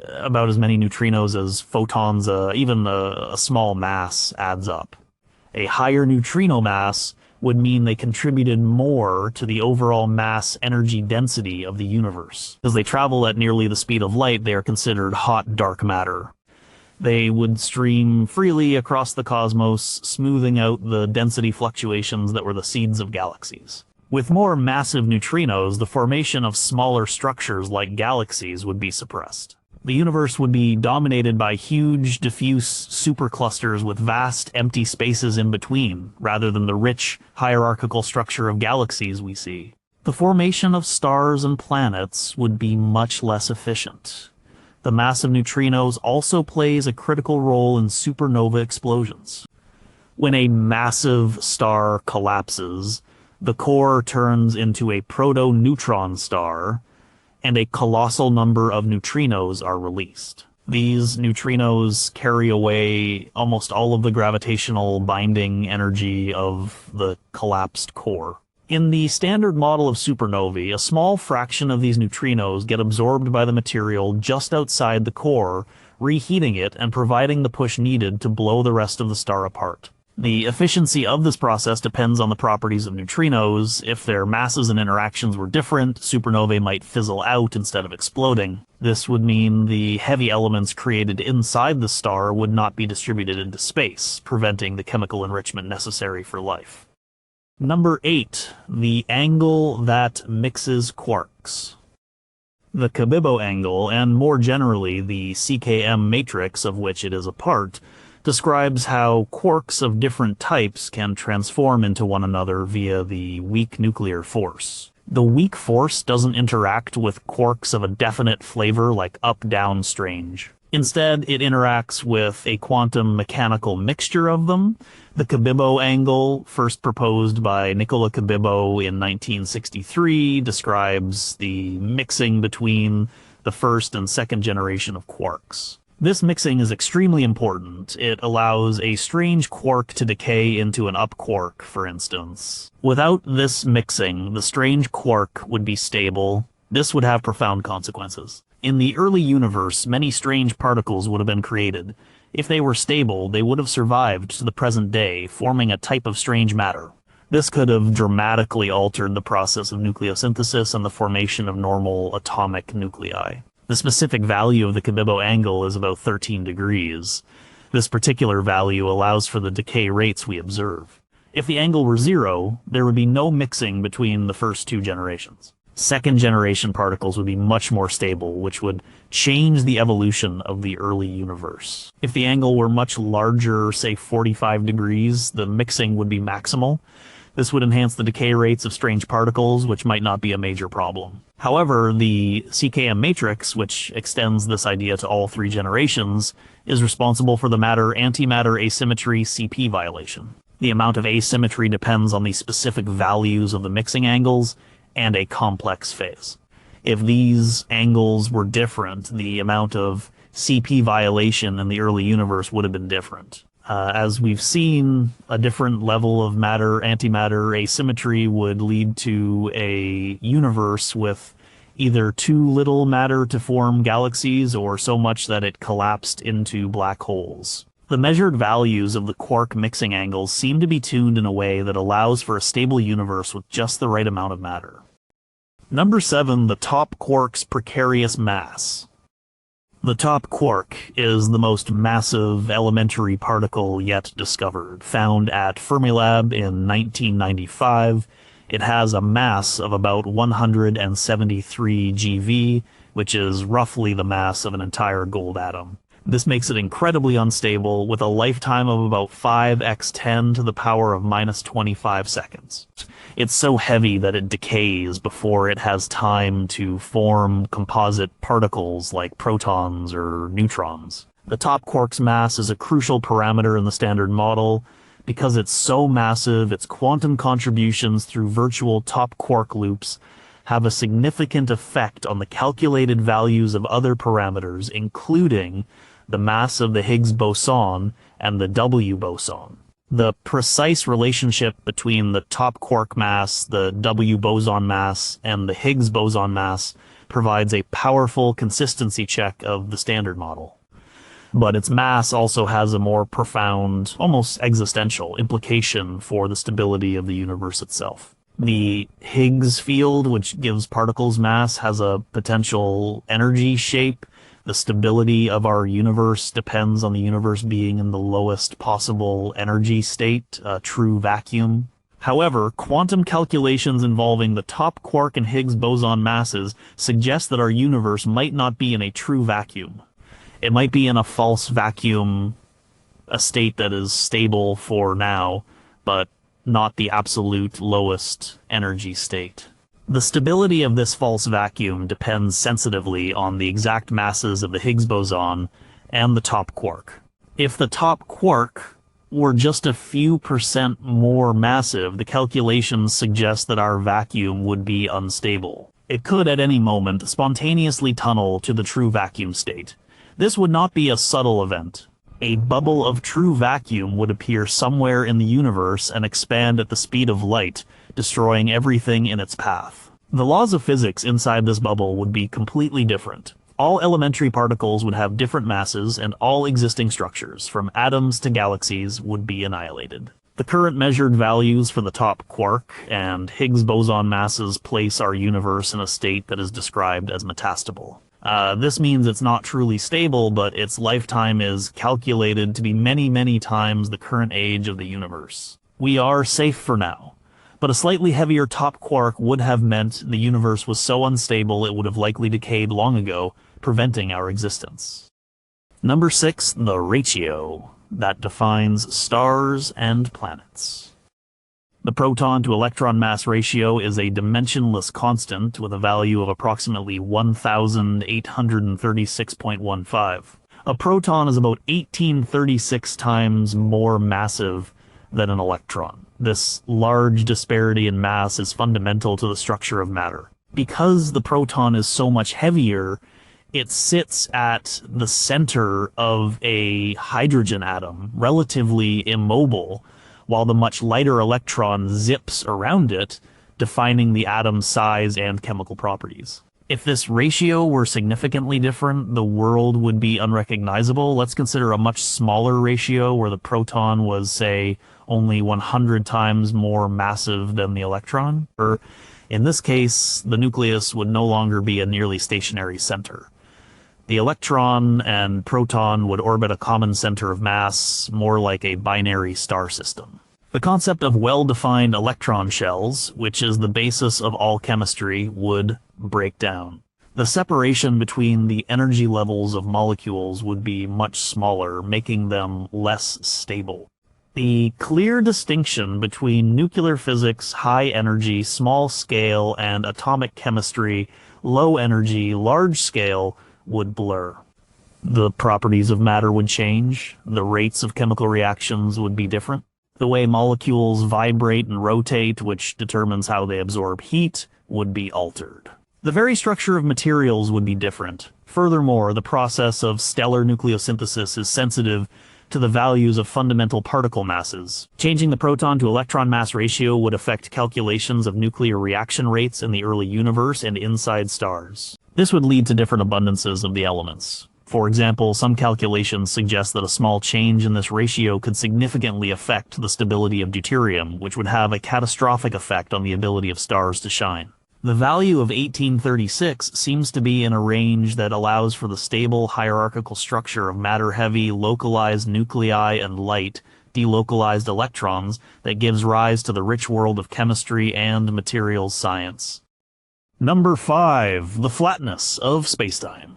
[SPEAKER 1] about as many neutrinos as photons, even a small mass adds up. A higher neutrino mass would mean they contributed more to the overall mass energy density of the universe. As they travel at nearly the speed of light, they are considered hot dark matter. They would stream freely across the cosmos, smoothing out the density fluctuations that were the seeds of galaxies. With more massive neutrinos, the formation of smaller structures like galaxies would be suppressed. The universe would be dominated by huge, diffuse superclusters with vast, empty spaces in between, rather than the rich, hierarchical structure of galaxies we see. The formation of stars and planets would be much less efficient. The mass of neutrinos also plays a critical role in supernova explosions. When a massive star collapses, the core turns into a proto-neutron star, and a colossal number of neutrinos are released. These neutrinos carry away almost all of the gravitational binding energy of the collapsed core. In the standard model of supernovae, a small fraction of these neutrinos get absorbed by the material just outside the core, reheating it and providing the push needed to blow the rest of the star apart. The efficiency of this process depends on the properties of neutrinos. If their masses and interactions were different, supernovae might fizzle out instead of exploding. This would mean the heavy elements created inside the star would not be distributed into space, preventing the chemical enrichment necessary for life. Number 8. The angle that mixes quarks. The Cabibbo angle, and more generally the CKM matrix of which it is a part, describes how quarks of different types can transform into one another via the weak nuclear force. The weak force doesn't interact with quarks of a definite flavor like up-down strange. Instead, it interacts with a quantum mechanical mixture of them. The Cabibbo angle, first proposed by Nicola Cabibbo in 1963, describes the mixing between the first and second generation of quarks. This mixing is extremely important. It allows a strange quark to decay into an up quark, for instance. Without this mixing, the strange quark would be stable. This would have profound consequences. In the early universe, many strange particles would have been created. If they were stable, they would have survived to the present day, forming a type of strange matter. This could have dramatically altered the process of nucleosynthesis and the formation of normal atomic nuclei. The specific value of the Cabibbo angle is about 13 degrees. This particular value allows for the decay rates we observe. If the angle were 0, there would be no mixing between the first two generations. Second generation particles would be much more stable, which would change the evolution of the early universe. If the angle were much larger, say 45 degrees, the mixing would be maximal. This would enhance the decay rates of strange particles, which might not be a major problem. However, the CKM matrix, which extends this idea to all three generations, is responsible for the matter-antimatter asymmetry CP violation. The amount of asymmetry depends on the specific values of the mixing angles and a complex phase. If these angles were different, the amount of CP violation in the early universe would have been different. As we've seen, a different level of matter-antimatter asymmetry would lead to a universe with either too little matter to form galaxies or so much that it collapsed into black holes. The measured values of the quark mixing angles seem to be tuned in a way that allows for a stable universe with just the right amount of matter. Number 7, the top quark's precarious mass. The top quark is the most massive elementary particle yet discovered, found at Fermilab in 1995. It has a mass of about 173 GeV, which is roughly the mass of an entire gold atom. This makes it incredibly unstable, with a lifetime of about 5x10 to the power of minus 25 seconds. It's so heavy that it decays before it has time to form composite particles like protons or neutrons. The top quark's mass is a crucial parameter in the Standard Model. Because it's so massive, its quantum contributions through virtual top quark loops have a significant effect on the calculated values of other parameters, including the mass of the Higgs boson and the W boson. The precise relationship between the top quark mass, the W boson mass, and the Higgs boson mass provides a powerful consistency check of the Standard Model. But its mass also has a more profound, almost existential implication for the stability of the universe itself. The Higgs field, which gives particles mass, has a potential energy shape. The stability of our universe depends on the universe being in the lowest possible energy state, a true vacuum. However, quantum calculations involving the top quark and Higgs boson masses suggest that our universe might not be in a true vacuum. It might be in a false vacuum, a state that is stable for now, but not the absolute lowest energy state. The stability of this false vacuum depends sensitively on the exact masses of the Higgs boson and the top quark. If the top quark were just a few % more massive, the calculations suggest that our vacuum would be unstable. It could at any moment spontaneously tunnel to the true vacuum state. This would not be a subtle event. A bubble of true vacuum would appear somewhere in the universe and expand at the speed of light, destroying everything in its path. The laws of physics inside this bubble would be completely different. All elementary particles would have different masses, and all existing structures, from atoms to galaxies, would be annihilated. The current measured values for the top quark and Higgs boson masses place our universe in a state that is described as metastable. This means it's not truly stable, but its lifetime is calculated to be many, many times the current age of the universe. We are safe for now, But a slightly heavier top quark would have meant the universe was so unstable it would have likely decayed long ago, preventing our existence. Number 6, the ratio that defines stars and planets. The proton to electron mass ratio is a dimensionless constant with a value of approximately 1836.15. A proton is about 1836 times more massive than an electron. This large disparity in mass is fundamental to the structure of matter. Because the proton is so much heavier, it sits at the center of a hydrogen atom, relatively immobile, while the much lighter electron zips around it, defining the atom's size and chemical properties. If this ratio were significantly different, the world would be unrecognizable. Let's consider a much smaller ratio where the proton was, say, only 100 times more massive than the electron. Or, in this case, the nucleus would no longer be a nearly stationary center. The electron and proton would orbit a common center of mass, more like a binary star system. The concept of well-defined electron shells, which is the basis of all chemistry, would break down. The separation between the energy levels of molecules would be much smaller, making them less stable. The clear distinction between nuclear physics, high energy, small scale, and atomic chemistry, low energy, large scale, would blur. The properties of matter would change, the rates of chemical reactions would be different. The way molecules vibrate and rotate, which determines how they absorb heat, would be altered. The very structure of materials would be different. Furthermore, the process of stellar nucleosynthesis is sensitive to the values of fundamental particle masses. Changing the proton to electron mass ratio would affect calculations of nuclear reaction rates in the early universe and inside stars. This would lead to different abundances of the elements. For example, some calculations suggest that a small change in this ratio could significantly affect the stability of deuterium, which would have a catastrophic effect on the ability of stars to shine. The value of 1836 seems to be in a range that allows for the stable hierarchical structure of matter-heavy, localized nuclei and light, delocalized electrons that gives rise to the rich world of chemistry and materials science. Number 5, the flatness of spacetime.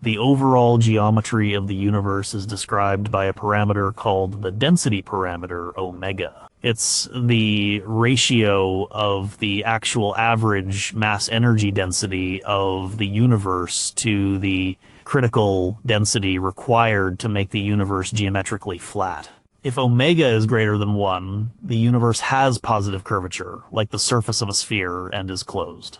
[SPEAKER 1] The overall geometry of the universe is described by a parameter called the density parameter, omega. It's the ratio of the actual average mass-energy density of the universe to the critical density required to make the universe geometrically flat. If omega is greater than 1, the universe has positive curvature, like the surface of a sphere, and is closed.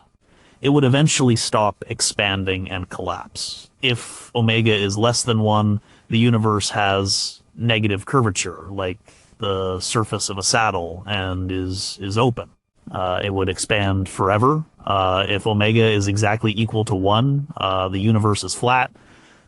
[SPEAKER 1] It would eventually stop expanding and collapse. If omega is less than 1, the universe has negative curvature, like the surface of a saddle, and is open. It would expand forever. If omega is exactly equal to 1, the universe is flat,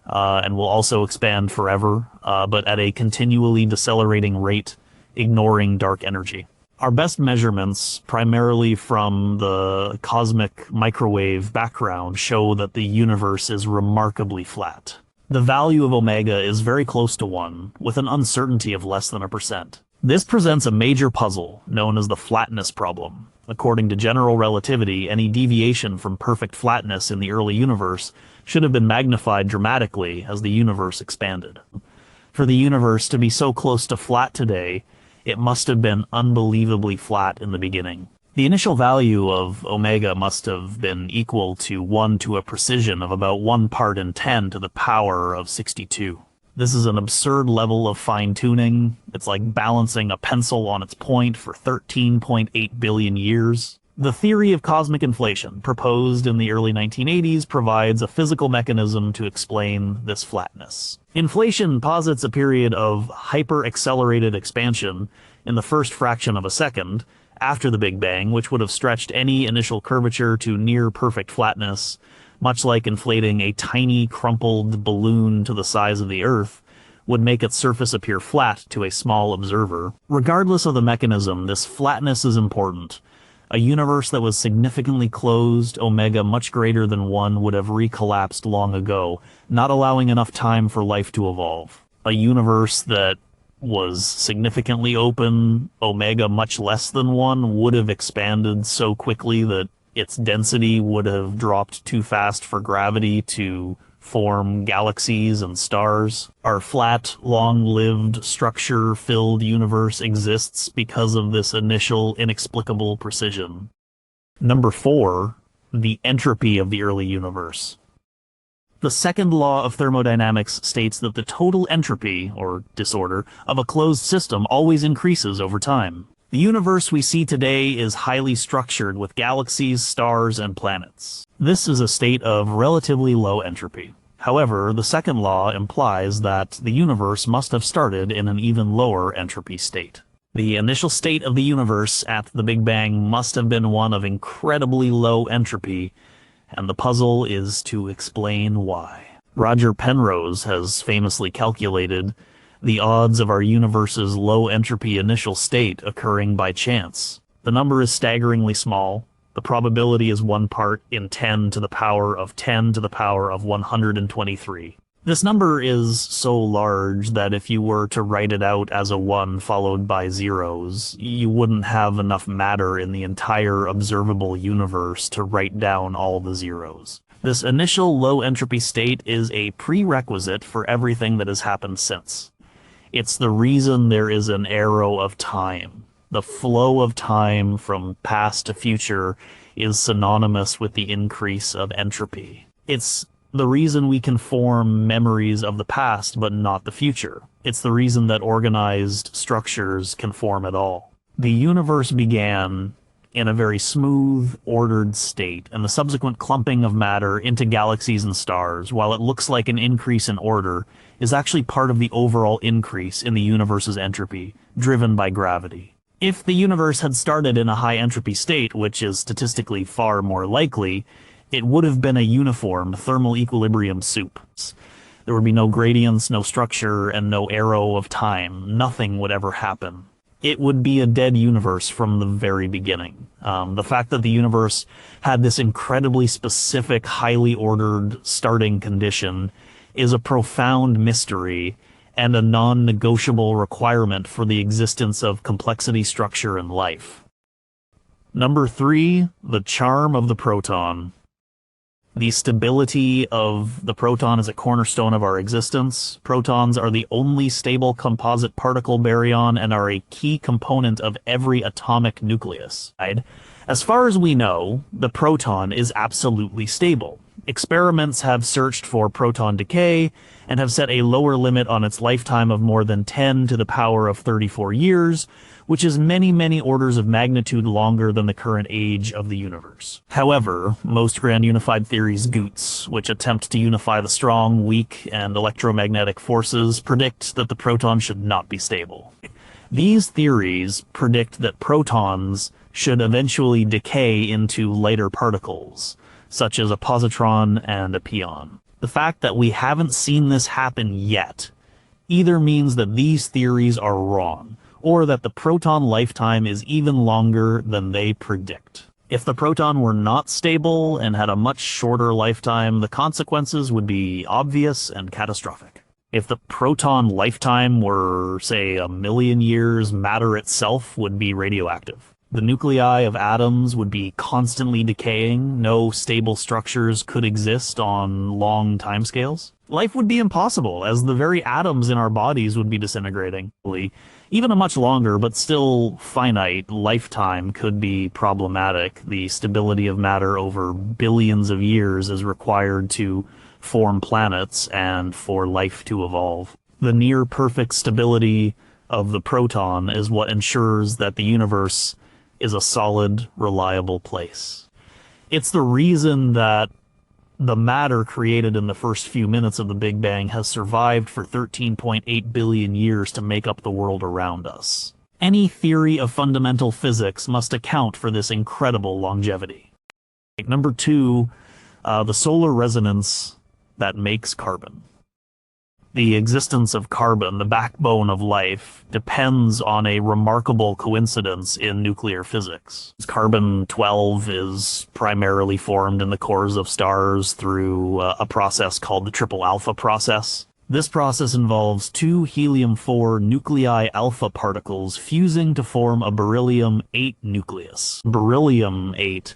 [SPEAKER 1] and will also expand forever, but at a continually decelerating rate, ignoring dark energy. Our best measurements, primarily from the cosmic microwave background, show that the universe is remarkably flat. The value of omega is very close to 1, with an uncertainty of less than 1%. This presents a major puzzle, known as the flatness problem. According to general relativity, any deviation from perfect flatness in the early universe should have been magnified dramatically as the universe expanded. For the universe to be so close to flat today, it must have been unbelievably flat in the beginning. The initial value of omega must have been equal to 1 to a precision of about 1 part in 10 to the power of 62. This is an absurd level of fine-tuning. It's like balancing a pencil on its point for 13.8 billion years. The theory of cosmic inflation, proposed in the early 1980s, provides a physical mechanism to explain this flatness. Inflation posits a period of hyper-accelerated expansion in the first fraction of a second after the Big Bang, which would have stretched any initial curvature to near-perfect flatness, much like inflating a tiny, crumpled balloon to the size of the Earth would make its surface appear flat to a small observer. Regardless of the mechanism, this flatness is important. A universe that was significantly closed, omega much greater than 1, would have recollapsed long ago, not allowing enough time for life to evolve. A universe that was significantly open, omega much less than 1 would have expanded so quickly that its density would have dropped too fast for gravity to form galaxies and stars. Our flat, long-lived, structure-filled universe exists because of this initial inexplicable precision. Number 4, the entropy of the early universe. The second law of thermodynamics states that the total entropy, or disorder, of a closed system always increases over time. The universe we see today is highly structured with galaxies, stars, and planets. This is a state of relatively low entropy. However, the second law implies that the universe must have started in an even lower entropy state. The initial state of the universe at the Big Bang must have been one of incredibly low entropy, and the puzzle is to explain why. Roger Penrose has famously calculated the odds of our universe's low entropy initial state occurring by chance. The number is staggeringly small. The probability is 1 part in 10 to the power of 10 to the power of 123. This number is so large that if you were to write it out as a 1 followed by zeros, you wouldn't have enough matter in the entire observable universe to write down all the zeros. This initial low entropy state is a prerequisite for everything that has happened since. It's the reason there is an arrow of time. The flow of time from past to future is synonymous with the increase of entropy. It's the reason we can form memories of the past but not the future. It's the reason that organized structures can form at all. The universe began in a very smooth, ordered state, and the subsequent clumping of matter into galaxies and stars, while it looks like an increase in order, is actually part of the overall increase in the universe's entropy, driven by gravity. If the universe had started in a high entropy state, which is statistically far more likely, it would have been a uniform thermal equilibrium soup. There would be no gradients, no structure, and no arrow of time. Nothing would ever happen. It would be a dead universe from the very beginning. The fact that the universe had this incredibly specific, highly ordered starting condition is a profound mystery and a non-negotiable requirement for the existence of complexity, structure, and life. Number 3, the charm of the proton. The stability of the proton is a cornerstone of our existence. Protons are the only stable composite particle baryon and are a key component of every atomic nucleus. As far as we know, the proton is absolutely stable. Experiments have searched for proton decay and have set a lower limit on its lifetime of more than 10 to the power of 34 years, which is many, many orders of magnitude longer than the current age of the universe. However, most grand unified theories GOOTs, which attempt to unify the strong, weak, and electromagnetic forces, predict that the proton should not be stable. These theories predict that protons should eventually decay into lighter particles, such as a positron and a pion. The fact that we haven't seen this happen yet either means that these theories are wrong, or that the proton lifetime is even longer than they predict. If the proton were not stable and had a much shorter lifetime, the consequences would be obvious and catastrophic. If the proton lifetime were, say, 1,000,000 years, matter itself would be radioactive. The nuclei of atoms would be constantly decaying. No stable structures could exist on long timescales. Life would be impossible, as the very atoms in our bodies would be disintegrating. Even a much longer, but still finite, lifetime could be problematic. The stability of matter over billions of years is required to form planets and for life to evolve. The near-perfect stability of the proton is what ensures that the universe is a solid, reliable place. It's the reason that the matter created in the first few minutes of the Big Bang has survived for 13.8 billion years to make up the world around us. Any theory of fundamental physics must account for this incredible longevity. Number 2, the solar resonance that makes carbon. The existence of carbon, the backbone of life, depends on a remarkable coincidence in nuclear physics. Carbon-12 is primarily formed in the cores of stars through a process called the triple alpha process. This process involves two helium-4 nuclei alpha particles fusing to form a beryllium-8 nucleus. Beryllium-8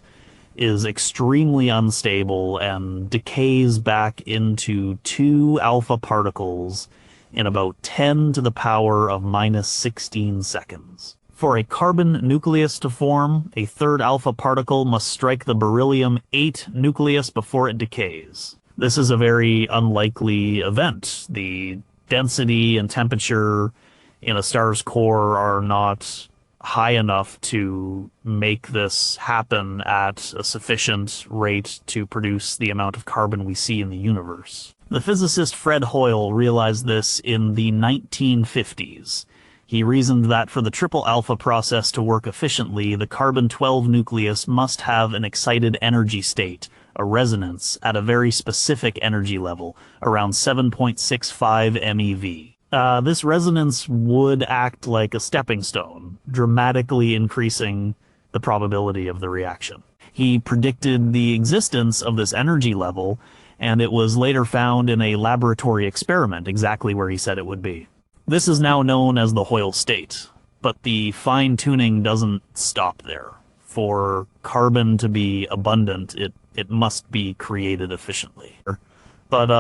[SPEAKER 1] is extremely unstable and decays back into two alpha particles in about 10 to the power of minus 16 seconds. For a carbon nucleus to form, a third alpha particle must strike the beryllium-8 nucleus before it decays. This is a very unlikely event. The density and temperature in a star's core are not high enough to make this happen at a sufficient rate to produce the amount of carbon we see in the universe. The physicist Fred Hoyle realized this in the 1950s. He reasoned that for the triple alpha process to work efficiently, the carbon-12 nucleus must have an excited energy state, a resonance, at a very specific energy level, around 7.65 MeV. This resonance would act like a stepping stone, dramatically increasing the probability of the reaction. He predicted the existence of this energy level, and it was later found in a laboratory experiment exactly where he said it would be. This is now known as the Hoyle state, but the fine-tuning doesn't stop there. For carbon to be abundant, it must be created efficiently. But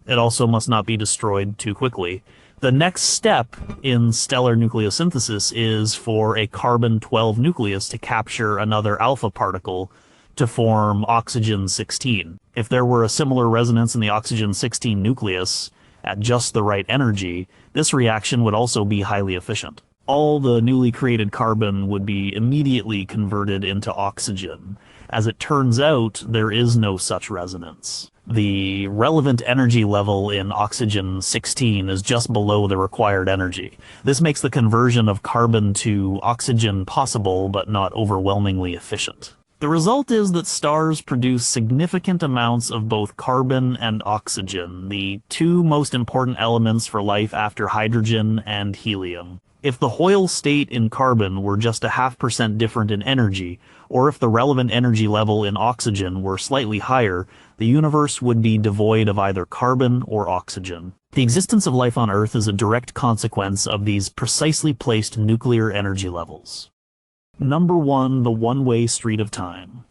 [SPEAKER 1] it also must not be destroyed too quickly. The next step in stellar nucleosynthesis is for a carbon-12 nucleus to capture another alpha particle to form oxygen-16. If there were a similar resonance in the oxygen-16 nucleus at just the right energy, this reaction would also be highly efficient. All the newly created carbon would be immediately converted into oxygen. As it turns out, there is no such resonance. The relevant energy level in oxygen-16 is just below the required energy. This makes the conversion of carbon to oxygen possible, but not overwhelmingly efficient. The result is that stars produce significant amounts of both carbon and oxygen, the two most important elements for life after hydrogen and helium. If the Hoyle state in carbon were just 0.5% different in energy, or if the relevant energy level in oxygen were slightly higher, the universe would be devoid of either carbon or oxygen. The existence of life on Earth is a direct consequence of these precisely placed nuclear energy levels. Number 1, the one-way street of time.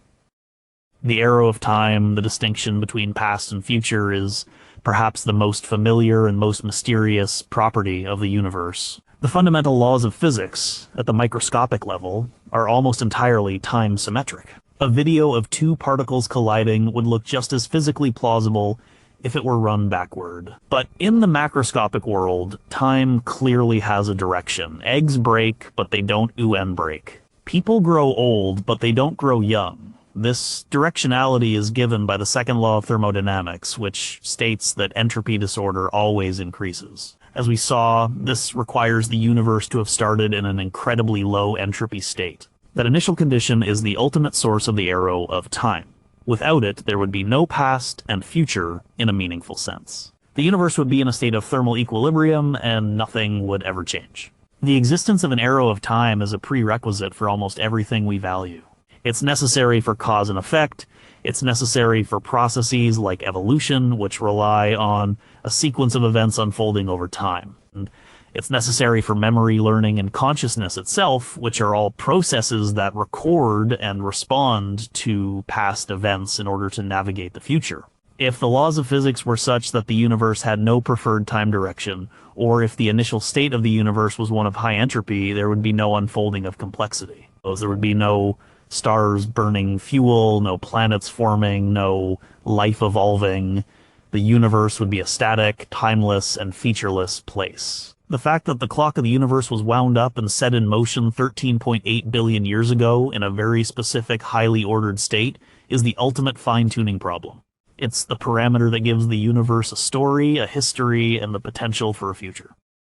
[SPEAKER 1] The arrow of time, the distinction between past and future, is perhaps the most familiar and most mysterious property of the universe. The fundamental laws of physics, at the microscopic level, are almost entirely time-symmetric. A video of two particles colliding would look just as physically plausible if it were run backward. But in the macroscopic world, time clearly has a direction. Eggs break, but they don't UN break. People grow old, but they don't grow young. This directionality is given by the second law of thermodynamics, which states that entropy disorder always increases. As we saw, this requires the universe to have started in an incredibly low entropy state. That initial condition is the ultimate source of the arrow of time. Without it, there would be no past and future in a meaningful sense. The universe would be in a state of thermal equilibrium, and nothing would ever change. The existence of an arrow of time is a prerequisite for almost everything we value. It's necessary for cause and effect. It's necessary for processes like evolution, which rely on a sequence of events unfolding over time. And it's necessary for memory, learning, and consciousness itself, which are all processes that record and respond to past events in order to navigate the future. If the laws of physics were such that the universe had no preferred time direction, or if the initial state of the universe was one of high entropy, there would be no unfolding of complexity. There would be no stars burning fuel, no planets forming, no life evolving. The universe would be a static, timeless, and featureless place. The fact that the clock of the universe was wound up and set in motion 13.8 billion years ago in a very specific, highly ordered state is the ultimate fine-tuning problem. It's the parameter that gives the universe a story, a history, and the potential for a future.